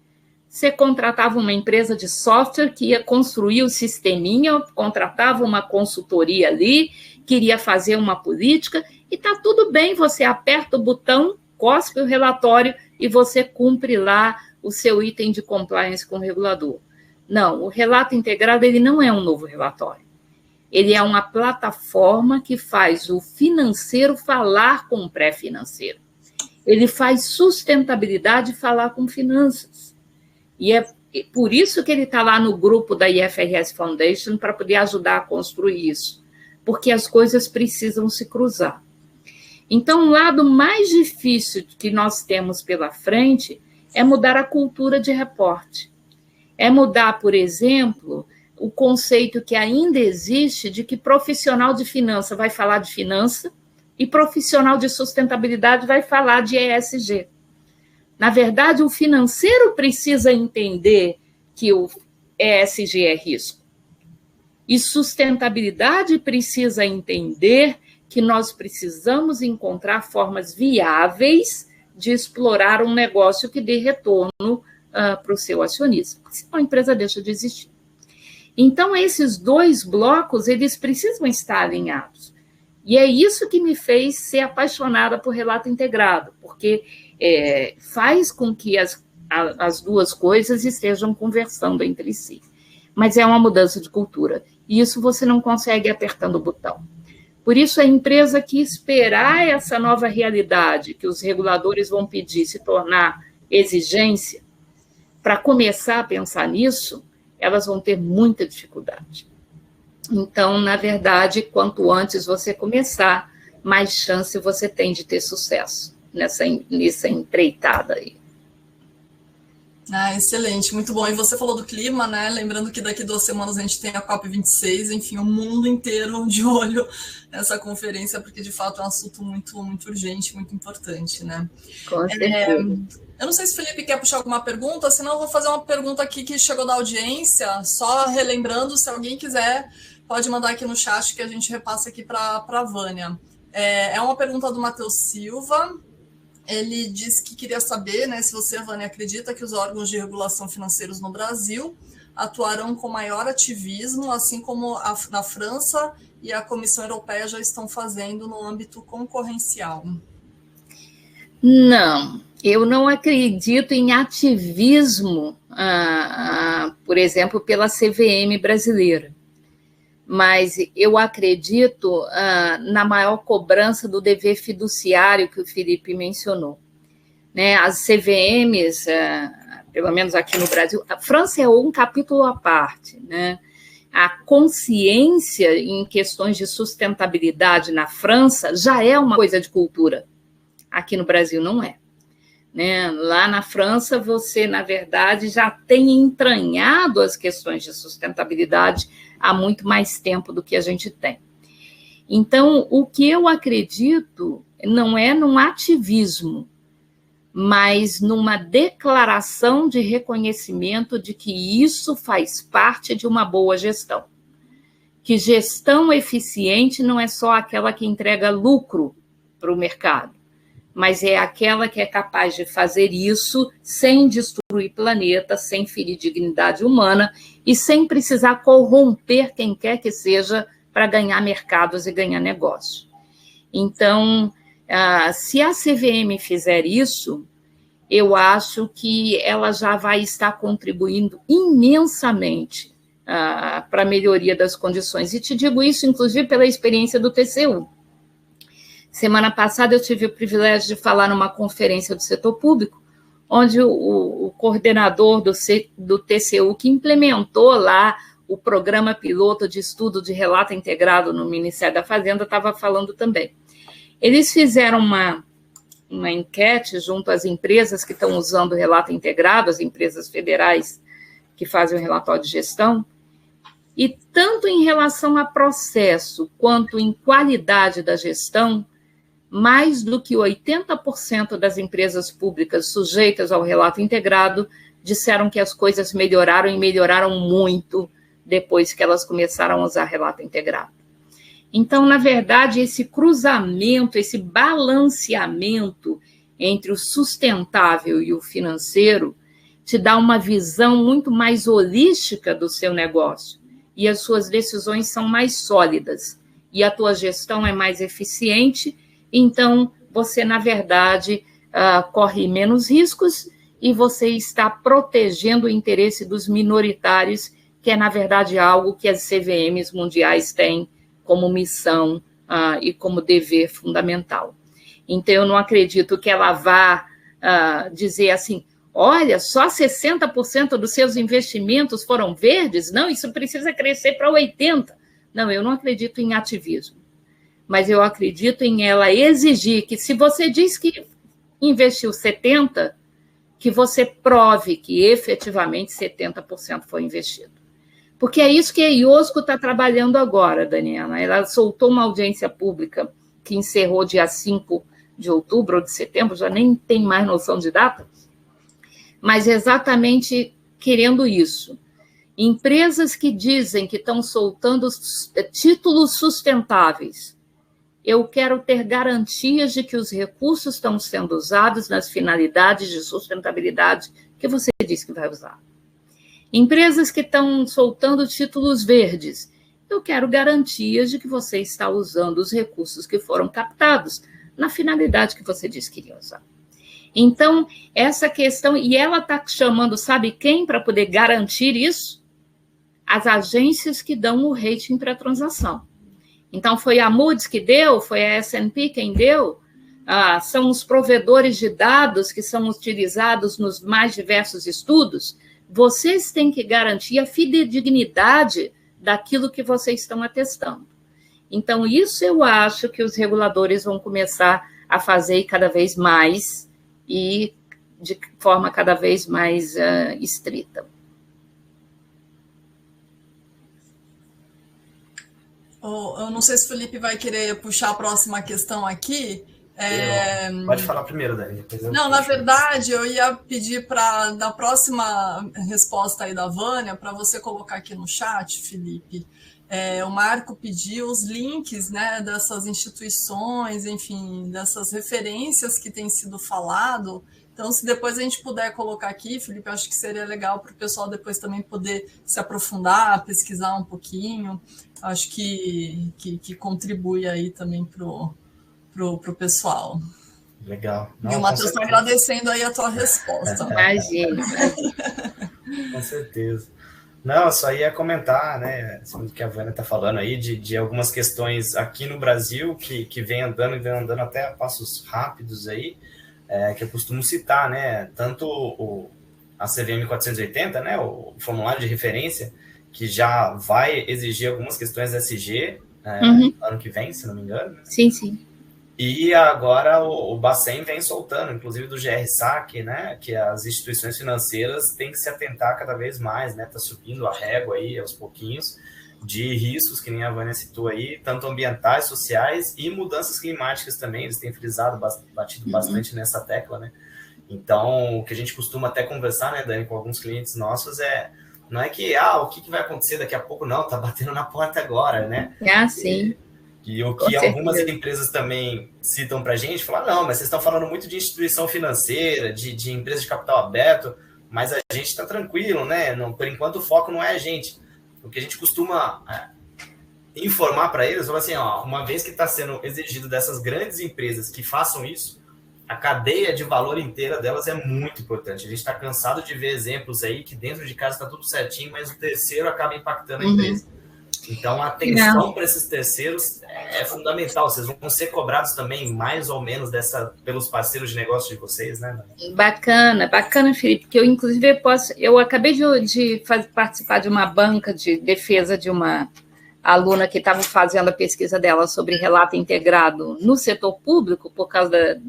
você contratava uma empresa de software que ia construir o sisteminha, contratava uma consultoria ali, queria fazer uma política, e está tudo bem, você aperta o botão, cospe o relatório e você cumpre lá o seu item de compliance com o regulador. Não, o relato integrado ele não é um novo relatório. Ele é uma plataforma que faz o financeiro falar com o pré-financeiro. Ele faz sustentabilidade falar com finanças. E é por isso que ele está lá no grupo da IFRS Foundation para poder ajudar a construir isso. Porque as coisas precisam se cruzar. Então, o lado mais difícil que nós temos pela frente é mudar a cultura de reporte. É mudar, por exemplo, o conceito que ainda existe de que profissional de finança vai falar de finança e profissional de sustentabilidade vai falar de ESG. Na verdade, o financeiro precisa entender que o ESG é risco. E sustentabilidade precisa entender que nós precisamos encontrar formas viáveis de explorar um negócio que dê retorno para o seu acionista, senão a empresa deixa de existir. Então, esses dois blocos, eles precisam estar alinhados. E é isso que me fez ser apaixonada por relato integrado, porque faz com que as duas coisas estejam conversando entre si. Mas é uma mudança de cultura, e isso você não consegue apertando o botão. Por isso, a empresa que esperar essa nova realidade, que os reguladores vão pedir se tornar exigência, para começar a pensar nisso, elas vão ter muita dificuldade. Então, na verdade, quanto antes você começar, mais chance você tem de ter sucesso nessa empreitada aí. Ah, excelente, muito bom. E você falou do clima, né? Lembrando que daqui 2 semanas a gente tem a COP26, enfim, o mundo inteiro de olho nessa conferência, porque de fato é um assunto muito, muito urgente, muito importante, né? Com certeza. Eu não sei se o Felipe quer puxar alguma pergunta, senão eu vou fazer uma pergunta aqui que chegou da audiência, só relembrando, se alguém quiser, pode mandar aqui no chat que a gente repassa aqui para a Vânia. É uma pergunta do Matheus Silva. Ele disse que queria saber, né, se você, Vânia, acredita que os órgãos de regulação financeiros no Brasil atuarão com maior ativismo, assim como na França e a Comissão Europeia já estão fazendo no âmbito concorrencial. Não, eu não acredito em ativismo, por exemplo, pela CVM brasileira. Mas eu acredito na maior cobrança do dever fiduciário que o Felipe mencionou. Né? As CVMs, pelo menos aqui no Brasil, a França é um capítulo à parte, né? A consciência em questões de sustentabilidade na França já é uma coisa de cultura. Aqui no Brasil não é. Né? Lá na França, você, na verdade, já tem entranhado as questões de sustentabilidade há muito mais tempo do que a gente tem. Então, o que eu acredito não é num ativismo, mas numa declaração de reconhecimento de que isso faz parte de uma boa gestão. Que gestão eficiente não é só aquela que entrega lucro para o mercado, mas é aquela que é capaz de fazer isso sem destruir planeta, sem ferir dignidade humana e sem precisar corromper quem quer que seja para ganhar mercados e ganhar negócio. Então, se a CVM fizer isso, eu acho que ela já vai estar contribuindo imensamente para a melhoria das condições. E te digo isso, inclusive, pela experiência do TCU. Semana passada eu tive o privilégio de falar numa conferência do setor público, onde o coordenador do TCU, que implementou lá o programa piloto de estudo de relato integrado no Ministério da Fazenda estava falando também. Eles fizeram uma enquete junto às empresas que estão usando o relato integrado, as empresas federais que fazem o relatório de gestão, e tanto em relação a processo quanto em qualidade da gestão, mais do que 80% das empresas públicas sujeitas ao relato integrado disseram que as coisas melhoraram e melhoraram muito depois que elas começaram a usar relato integrado. Então, na verdade, esse cruzamento, esse balanceamento entre o sustentável e o financeiro te dá uma visão muito mais holística do seu negócio e as suas decisões são mais sólidas e a tua gestão é mais eficiente, então você, na verdade, corre menos riscos e você está protegendo o interesse dos minoritários, que é, na verdade, algo que as CVMs mundiais têm como missão e como dever fundamental. Então, eu não acredito que ela vá dizer assim, olha, só 60% dos seus investimentos foram verdes? Não, isso precisa crescer para 80%. Não, eu não acredito em ativismo. Mas eu acredito em ela exigir que, se você diz que investiu 70%, que você prove que efetivamente 70% foi investido. Porque é isso que a IOSCO está trabalhando agora, Daniela. Ela soltou uma audiência pública que encerrou dia 5 de outubro ou de setembro, já nem tem mais noção de data, mas exatamente querendo isso. Empresas que dizem que estão soltando títulos sustentáveis, eu quero ter garantias de que os recursos estão sendo usados nas finalidades de sustentabilidade que você disse que vai usar. Empresas que estão soltando títulos verdes, eu quero garantias de que você está usando os recursos que foram captados na finalidade que você disse que iria usar. Então, essa questão, e ela está chamando, sabe quem para poder garantir isso? As agências que dão o rating para a transação. Então, foi a Moody's que deu, foi a S&P quem deu, são os provedores de dados que são utilizados nos mais diversos estudos. Vocês têm que garantir a fidedignidade daquilo que vocês estão atestando. Então, isso eu acho que os reguladores vão começar a fazer cada vez mais e de forma cada vez mais estrita. Eu não sei se o Felipe vai querer puxar a próxima questão aqui. Pode falar primeiro, Dani. Não, na verdade, eu ia pedir para, na próxima resposta aí da Vânia, para você colocar aqui no chat, Felipe. O Marco pediu os links, né, dessas instituições, enfim, dessas referências que têm sido falado. Então, se depois a gente puder colocar aqui, Felipe, eu acho que seria legal para o pessoal depois também poder se aprofundar, pesquisar um pouquinho. Acho que contribui aí também para o pessoal. Legal. Não, e o Matheus está agradecendo aí a tua resposta. Imagina. Com certeza. Não, eu só ia comentar, né, o que a Vânia está falando aí, de algumas questões aqui no Brasil que vem andando e vem andando até a passos rápidos aí, que eu costumo citar, né, tanto a CVM 480, né, o formulário de referência, que já vai exigir algumas questões SG ano que vem, se não me engano. Né? Sim, sim. E agora o Bacen vem soltando, inclusive do GR-SAC, né, que as instituições financeiras têm que se atentar cada vez mais, né, tá subindo a régua aí aos pouquinhos de riscos, que nem a Vânia citou aí, tanto ambientais, sociais e mudanças climáticas também, eles têm frisado, batido bastante nessa tecla, né. Então, o que a gente costuma até conversar, né, Dani, com alguns clientes nossos não é que, o que vai acontecer daqui a pouco, não, tá batendo na porta agora, né. Sim. E o que algumas empresas também citam para a gente, falam, não, mas vocês estão falando muito de instituição financeira, de empresa de capital aberto, mas a gente está tranquilo, né? Não, por enquanto o foco não é a gente. O que a gente costuma informar para eles, fala assim, uma vez que está sendo exigido dessas grandes empresas que façam isso, a cadeia de valor inteira delas é muito importante. A gente está cansado de ver exemplos aí que dentro de casa está tudo certinho, mas o terceiro acaba impactando a empresa. Então, a atenção para esses terceiros é fundamental. Vocês vão ser cobrados também, mais ou menos, pelos parceiros de negócio de vocês, né? Bacana, Felipe, porque eu acabei de participar de uma banca de defesa de uma aluna que estava fazendo a pesquisa dela sobre relato integrado no setor público, por causa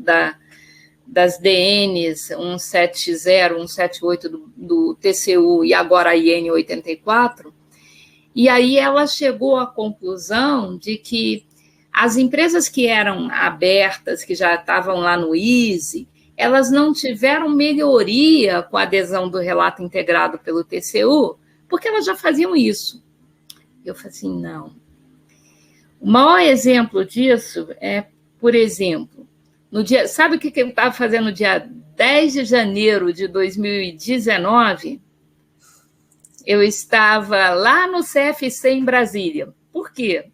das DNs 170, 178 do TCU e agora a IN 84, e aí ela chegou à conclusão de que as empresas que eram abertas, que já estavam lá no ISE, elas não tiveram melhoria com a adesão do relato integrado pelo TCU, porque elas já faziam isso. Eu falei assim, não. O maior exemplo disso é, por exemplo, sabe o que eu estava fazendo no dia 10 de janeiro de 2019? Eu estava lá no CFC em Brasília. Por quê?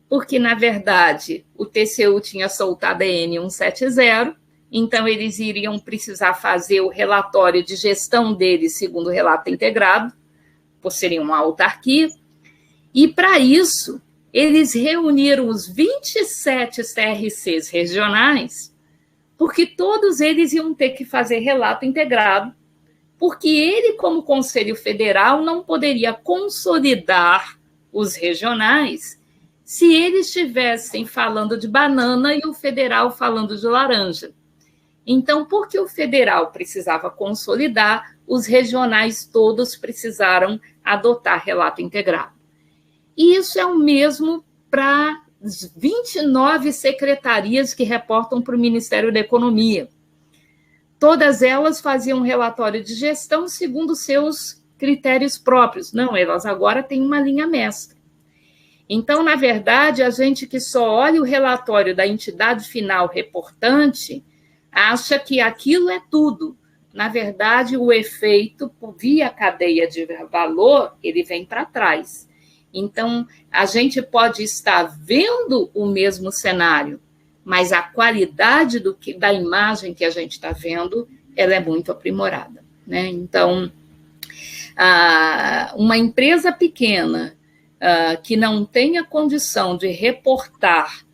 Porque, na verdade, o TCU tinha soltado a N170, então eles iriam precisar fazer o relatório de gestão deles segundo o relato integrado, por serem uma autarquia, e, para isso, eles reuniram os 27 CRCs regionais, porque todos eles iam ter que fazer relato integrado, porque ele, como Conselho Federal, não poderia consolidar os regionais se eles estivessem falando de banana e o federal falando de laranja. Então, porque o federal precisava consolidar, os regionais todos precisaram adotar relato integrado. E isso é o mesmo para as 29 secretarias que reportam para o Ministério da Economia. Todas elas faziam um relatório de gestão segundo seus critérios próprios. Não, elas agora têm uma linha mestra. Então, na verdade, a gente que só olha o relatório da entidade final reportante acha que aquilo é tudo. Na verdade, o efeito, via cadeia de valor, ele vem para trás. Então, a gente pode estar vendo o mesmo cenário, mas a qualidade da imagem que a gente está vendo, ela é muito aprimorada, né? Então, uma empresa pequena que não tenha condição de reportar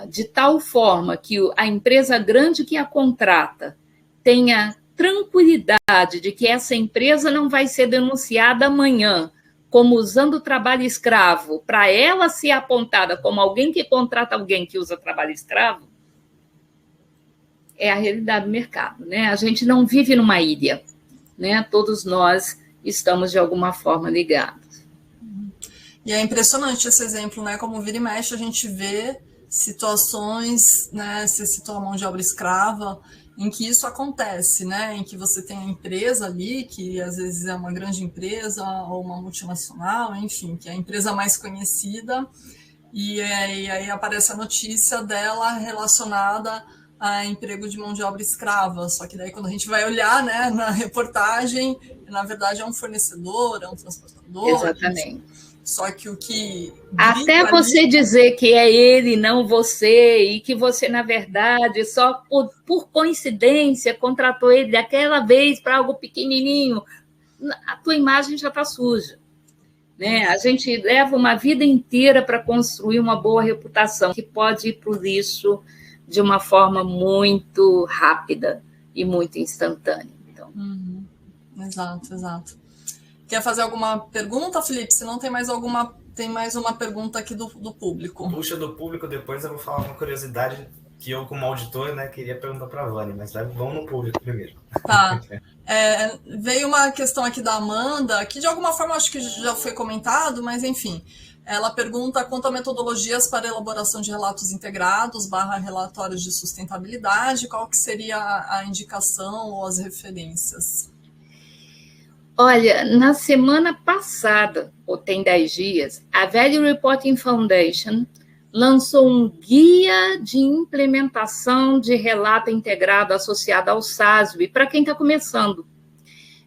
de tal forma que a empresa grande que a contrata tenha tranquilidade de que essa empresa não vai ser denunciada amanhã como usando o trabalho escravo, para ela ser apontada como alguém que contrata alguém que usa trabalho escravo, é a realidade do mercado, né? A gente não vive numa ilha, né? Todos nós estamos, de alguma forma, ligados. E é impressionante esse exemplo, né? Como vira e mexe, a gente vê situações, né? Você citou a mão de obra escrava, em que isso acontece, né? Em que você tem a empresa ali, que às vezes é uma grande empresa ou uma multinacional, enfim, que é a empresa mais conhecida, e aí aparece a notícia dela relacionada a emprego de mão de obra escrava. Só que daí, quando a gente vai olhar, né, na reportagem, na verdade é um fornecedor, é um transportador. Exatamente. Enfim. Só que o que... Até você dizer que é ele, não você, e que você, na verdade, só por coincidência contratou ele daquela vez para algo pequenininho, a tua imagem já está suja, né? A gente leva uma vida inteira para construir uma boa reputação, que pode ir para o lixo de uma forma muito rápida e muito instantânea. Então. Exato. Quer fazer alguma pergunta, Felipe? Se não tem mais alguma, tem mais uma pergunta aqui do público. Puxa do público, depois eu vou falar uma curiosidade que eu, como auditor, né, queria perguntar para a Vânia, mas vamos no público primeiro. Tá. Veio uma questão aqui da Amanda, que de alguma forma acho que já foi comentado, mas enfim. Ela pergunta quanto a metodologias para elaboração de relatos integrados / relatórios de sustentabilidade, qual que seria a indicação ou as referências? Olha, na semana passada, ou tem 10 dias, a Value Reporting Foundation lançou um guia de implementação de relato integrado associado ao SASB para quem está começando.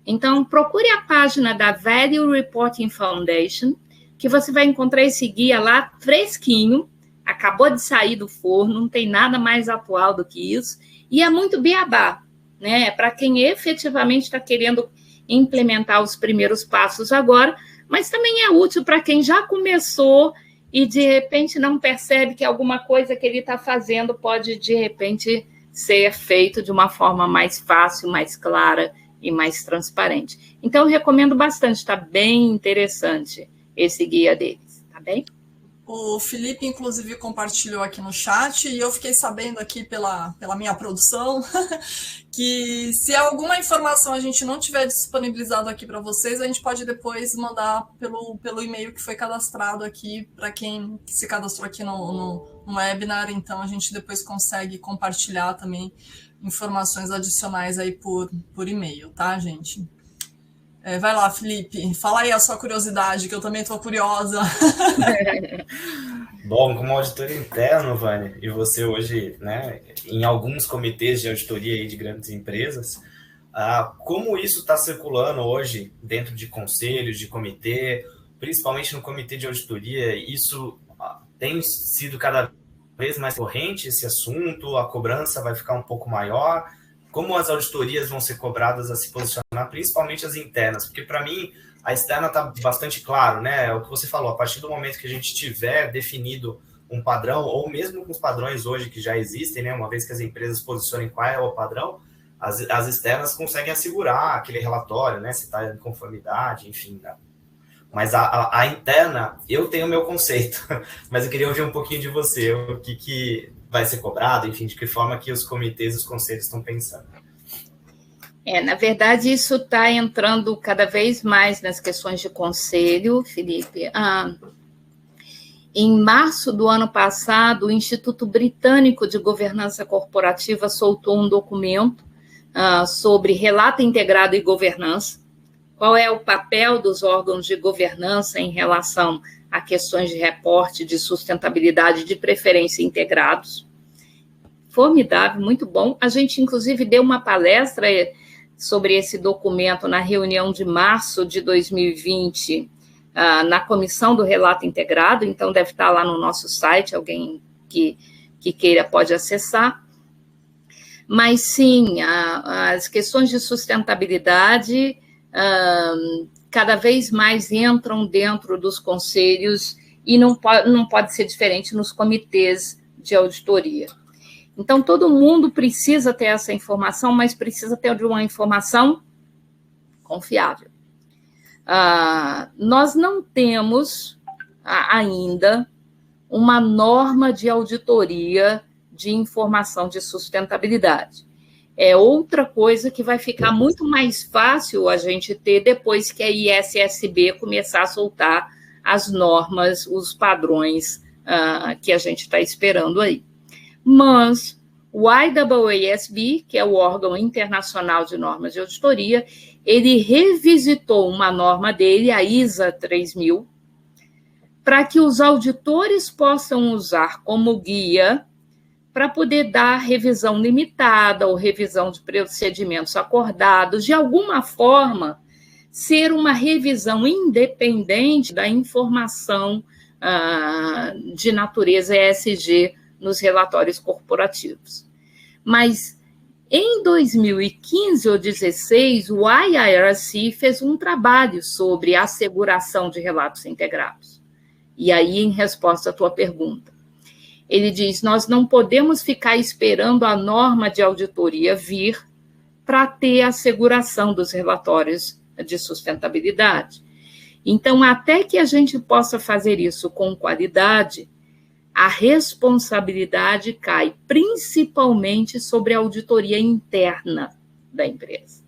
Então, procure a página da Value Reporting Foundation, que você vai encontrar esse guia lá fresquinho, acabou de sair do forno, não tem nada mais atual do que isso, e é muito beabá, né? Para quem efetivamente está querendo implementar os primeiros passos agora, mas também é útil para quem já começou e, de repente, não percebe que alguma coisa que ele está fazendo pode, de repente, ser feito de uma forma mais fácil, mais clara e mais transparente. Então, eu recomendo bastante, está bem interessante esse guia deles, tá bem? O Felipe, inclusive, compartilhou aqui no chat e eu fiquei sabendo aqui pela minha produção que se alguma informação a gente não tiver disponibilizado aqui para vocês, a gente pode depois mandar pelo e-mail que foi cadastrado aqui para quem se cadastrou aqui no webinar. Então, a gente depois consegue compartilhar também informações adicionais aí por e-mail, tá, gente? Vai lá, Felipe, fala aí a sua curiosidade, que eu também estou curiosa. Bom, como auditor interno, Vânia, e você hoje, né, em alguns comitês de auditoria aí de grandes empresas, como isso está circulando hoje dentro de conselhos, de comitê, principalmente no comitê de auditoria, isso tem sido cada vez mais corrente esse assunto, a cobrança vai ficar um pouco maior. Como as auditorias vão ser cobradas a se posicionar, principalmente as internas? Porque, para mim, a externa está bastante claro, né? É o que você falou, a partir do momento que a gente tiver definido um padrão, ou mesmo com os padrões hoje que já existem, né? Uma vez que as empresas posicionem qual é o padrão, as externas conseguem assegurar aquele relatório, né? Se está em conformidade, enfim, né? Mas a interna, eu tenho o meu conceito, mas eu queria ouvir um pouquinho de você, o que vai ser cobrado, enfim, de que forma que os comitês e os conselhos estão pensando. Na verdade, isso está entrando cada vez mais nas questões de conselho, Felipe. Em março do ano passado, o Instituto Britânico de Governança Corporativa soltou um documento sobre relato integrado e governança. Qual é o papel dos órgãos de governança em relação a questões de reporte, de sustentabilidade, de preferência integrados? Formidável, muito bom. A gente, inclusive, deu uma palestra sobre esse documento na reunião de março de 2020, na comissão do relato integrado, então deve estar lá no nosso site, alguém que queira pode acessar. Mas, sim, as questões de sustentabilidade cada vez mais entram dentro dos conselhos e não pode ser diferente nos comitês de auditoria. Então, todo mundo precisa ter essa informação, mas precisa ter uma informação confiável. Nós não temos ainda uma norma de auditoria de informação de sustentabilidade. É outra coisa que vai ficar muito mais fácil a gente ter depois que a ISSB começar a soltar as normas, os padrões que a gente está esperando aí. Mas o IAASB, que é o órgão internacional de normas de auditoria, ele revisitou uma norma dele, a ISA 3000, para que os auditores possam usar como guia para poder dar revisão limitada ou revisão de procedimentos acordados, de alguma forma, ser uma revisão independente da informação de natureza ESG nos relatórios corporativos. Mas, em 2015 ou 2016, o IIRC fez um trabalho sobre asseguração de relatos integrados. E aí, em resposta à tua pergunta, ele diz, nós não podemos ficar esperando a norma de auditoria vir para ter a asseguração dos relatórios de sustentabilidade. Então, até que a gente possa fazer isso com qualidade, a responsabilidade cai principalmente sobre a auditoria interna da empresa.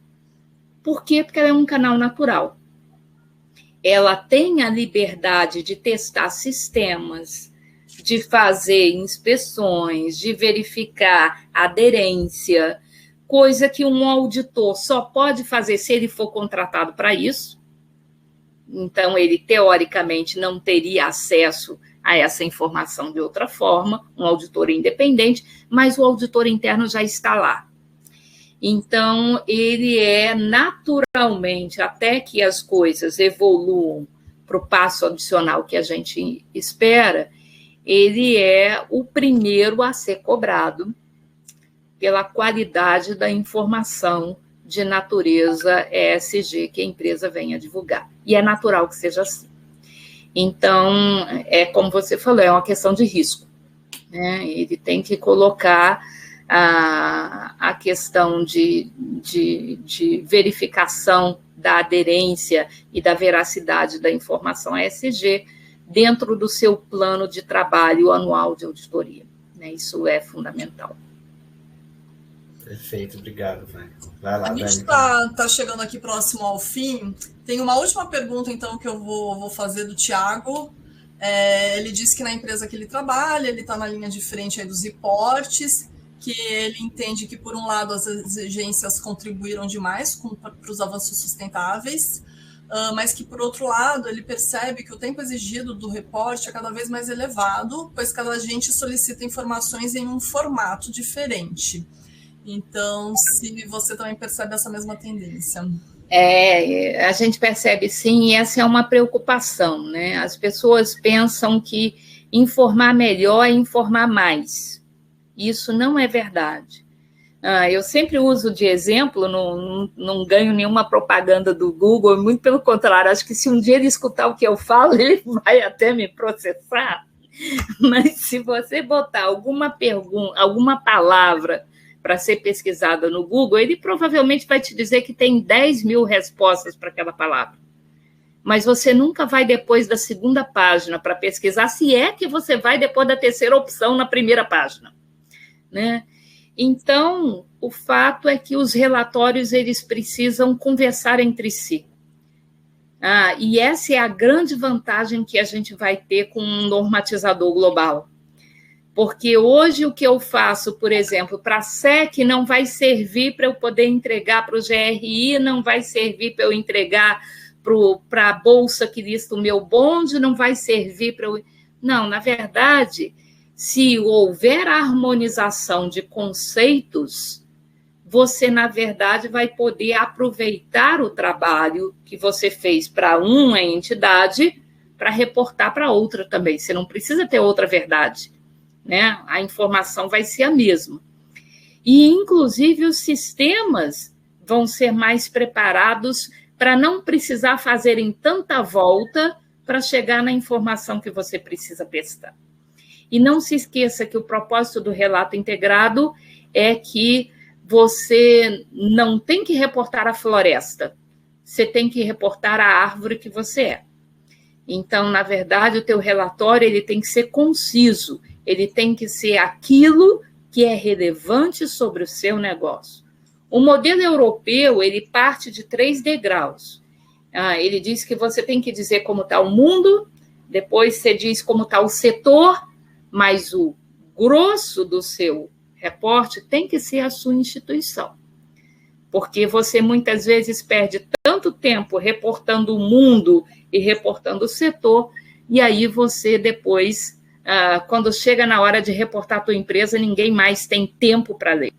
Por quê? Porque ela é um canal natural. Ela tem a liberdade de testar sistemas, de fazer inspeções, de verificar aderência, coisa que um auditor só pode fazer se ele for contratado para isso. Então, ele, teoricamente, não teria acesso a essa informação de outra forma, um auditor independente, mas o auditor interno já está lá. Então, ele é naturalmente, até que as coisas evoluam para o passo adicional que a gente espera, ele é o primeiro a ser cobrado pela qualidade da informação de natureza ESG que a empresa venha divulgar. E é natural que seja assim. Então, como você falou, é uma questão de risco, né? Ele tem que colocar a questão de verificação da aderência e da veracidade da informação ESG dentro do seu plano de trabalho anual de auditoria, né? Isso é fundamental. Perfeito, obrigado, Vânia. Vai lá, a gente está chegando aqui próximo ao fim. Tem uma última pergunta, então, que eu vou fazer do Tiago. Ele disse que na empresa que ele trabalha, ele está na linha de frente aí dos reportes, que ele entende que, por um lado, as exigências contribuíram demais para os avanços sustentáveis, mas que, por outro lado, ele percebe que o tempo exigido do reporte é cada vez mais elevado, pois cada agente solicita informações em um formato diferente. Então, se você também percebe essa mesma tendência. A gente percebe sim, e essa é uma preocupação, né? As pessoas pensam que informar melhor é informar mais. Isso não é verdade. Eu sempre uso de exemplo, não ganho nenhuma propaganda do Google, muito pelo contrário, acho que se um dia ele escutar o que eu falo, ele vai até me processar. Mas se você botar alguma pergunta, alguma palavra para ser pesquisada no Google, ele provavelmente vai te dizer que tem 10 mil respostas para aquela palavra. Mas você nunca vai depois da segunda página para pesquisar, se é que você vai depois da terceira opção na primeira página, né? Então, o fato é que os relatórios eles precisam conversar entre si. E essa é a grande vantagem que a gente vai ter com um normatizador global. Porque hoje o que eu faço, por exemplo, para a SEC não vai servir para eu poder entregar para o GRI, não vai servir para eu entregar para a Bolsa que lista o meu bonde, não vai servir para eu... Não, na verdade, se houver a harmonização de conceitos, você, na verdade, vai poder aproveitar o trabalho que você fez para uma entidade para reportar para outra também. Você não precisa ter outra verdade, né? A informação vai ser a mesma. E, inclusive, os sistemas vão ser mais preparados para não precisar fazerem tanta volta para chegar na informação que você precisa prestar. E não se esqueça que o propósito do relato integrado é que você não tem que reportar a floresta, você tem que reportar a árvore que você é. Então, na verdade, o teu relatório ele tem que ser conciso, ele tem que ser aquilo que é relevante sobre o seu negócio. O modelo europeu, ele parte de 3 degraus. Ele diz que você tem que dizer como está o mundo, depois você diz como está o setor, mas o grosso do seu reporte tem que ser a sua instituição. Porque você muitas vezes perde tanto tempo reportando o mundo e reportando o setor, e aí você depois, quando chega na hora de reportar a tua empresa, ninguém mais tem tempo para ler,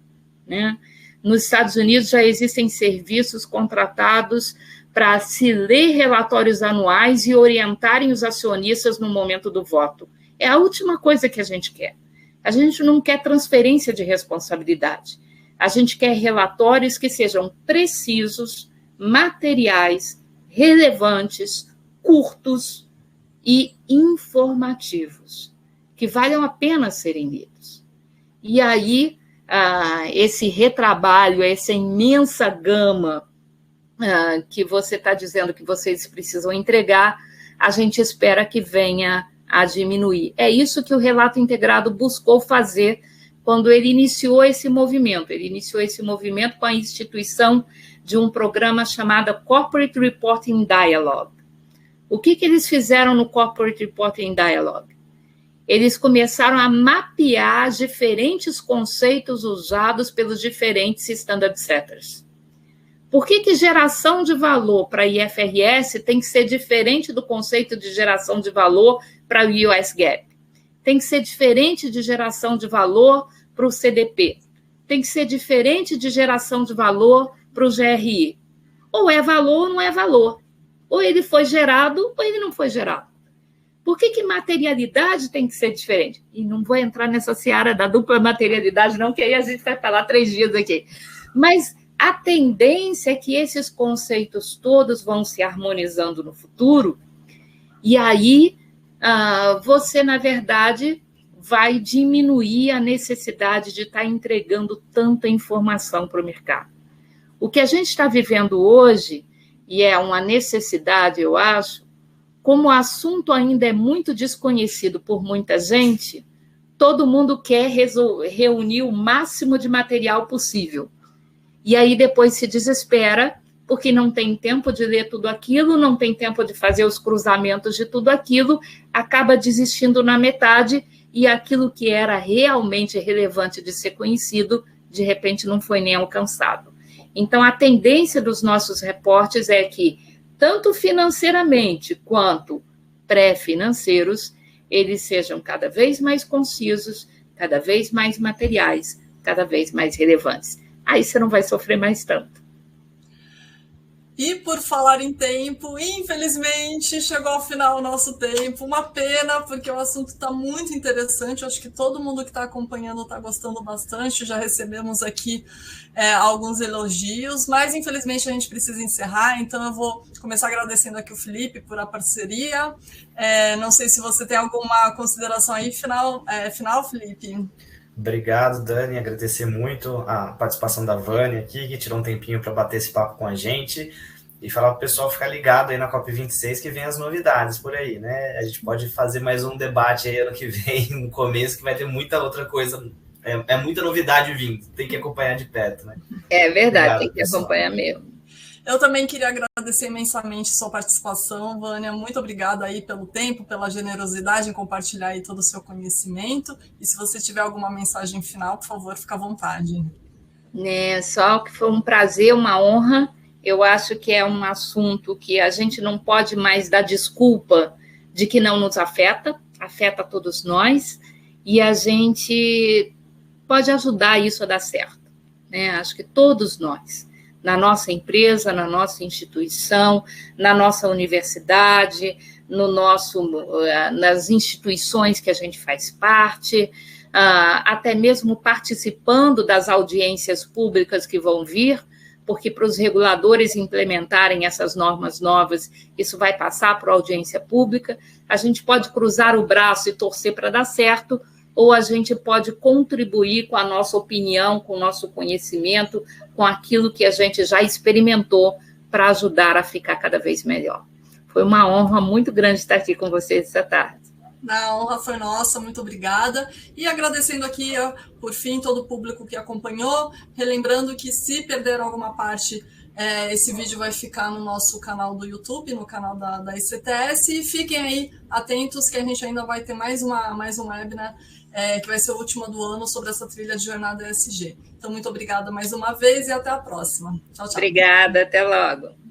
né? Nos Estados Unidos já existem serviços contratados para se ler relatórios anuais e orientarem os acionistas no momento do voto. É a última coisa que a gente quer. A gente não quer transferência de responsabilidade. A gente quer relatórios que sejam precisos, materiais, relevantes, curtos e informativos, que valham a pena serem lidos. E aí, esse retrabalho, essa imensa gama que você está dizendo que vocês precisam entregar, a gente espera que venha a diminuir. É isso que o Relato Integrado buscou fazer quando ele iniciou esse movimento. Ele iniciou esse movimento com a instituição de um programa chamado Corporate Reporting Dialogue. O que eles fizeram no Corporate Reporting Dialogue? Eles começaram a mapear diferentes conceitos usados pelos diferentes standard setters. Por que geração de valor para a IFRS tem que ser diferente do conceito de geração de valor para o US GAAP? Tem que ser diferente de geração de valor para o CDP? Tem que ser diferente de geração de valor para o GRI? Ou é valor ou não é valor. Ou ele foi gerado ou ele não foi gerado. Por que materialidade tem que ser diferente? E não vou entrar nessa seara da dupla materialidade, não, que aí a gente vai falar 3 dias aqui. Mas A tendência é que esses conceitos todos vão se harmonizando no futuro, e aí você, na verdade, vai diminuir a necessidade de estar entregando tanta informação para o mercado. O que a gente está vivendo hoje, e é uma necessidade, eu acho, como o assunto ainda é muito desconhecido por muita gente, todo mundo quer reunir o máximo de material possível. E aí depois se desespera, porque não tem tempo de ler tudo aquilo, não tem tempo de fazer os cruzamentos de tudo aquilo, acaba desistindo na metade, e aquilo que era realmente relevante de ser conhecido, de repente não foi nem alcançado. Então, a tendência dos nossos reportes é que, tanto financeiramente quanto pré-financeiros, eles sejam cada vez mais concisos, cada vez mais materiais, cada vez mais relevantes. Aí você não vai sofrer mais tanto. E por falar em tempo, infelizmente chegou ao final o nosso tempo. Uma pena, porque o assunto está muito interessante. Eu acho que todo mundo que está acompanhando está gostando bastante. Já recebemos aqui alguns elogios, mas infelizmente a gente precisa encerrar. Então eu vou começar agradecendo aqui o Felipe por a parceria. Não sei se você tem alguma consideração aí final, Felipe. Obrigado, Dani. Agradecer muito a participação da Vânia aqui, que tirou um tempinho para bater esse papo com a gente e falar para o pessoal ficar ligado aí na COP26, que vem as novidades por aí, né? A gente pode fazer mais um debate aí ano que vem, no começo, que vai ter muita outra coisa. É muita novidade vindo, tem que acompanhar de perto, né? É verdade, Obrigado, tem que pessoal. Acompanhar mesmo. Eu também queria agradecer imensamente sua participação, Vânia. Muito obrigada aí pelo tempo, pela generosidade em compartilhar aí todo o seu conhecimento. E se você tiver alguma mensagem final, por favor, fique à vontade. Só que foi um prazer, uma honra. Eu acho que é um assunto que a gente não pode mais dar desculpa de que não nos afeta todos nós, e a gente pode ajudar isso a dar certo, né? Acho que todos nós, na nossa empresa, na nossa instituição, na nossa universidade, nas instituições que a gente faz parte, até mesmo participando das audiências públicas que vão vir, porque para os reguladores implementarem essas normas novas, isso vai passar para a audiência pública. A gente pode cruzar o braço e torcer para dar certo, ou a gente pode contribuir com a nossa opinião, com o nosso conhecimento, com aquilo que a gente já experimentou para ajudar a ficar cada vez melhor. Foi uma honra muito grande estar aqui com vocês essa tarde. A honra foi nossa, muito obrigada. E agradecendo aqui, por fim, todo o público que acompanhou, relembrando que se perderam alguma parte, esse vídeo vai ficar no nosso canal do YouTube, no canal da ICTS, e fiquem aí atentos que a gente ainda vai ter mais um webinar, que vai ser o último do ano, sobre essa trilha de jornada ESG. Então, muito obrigada mais uma vez e até a próxima. Tchau, tchau. Obrigada, até logo.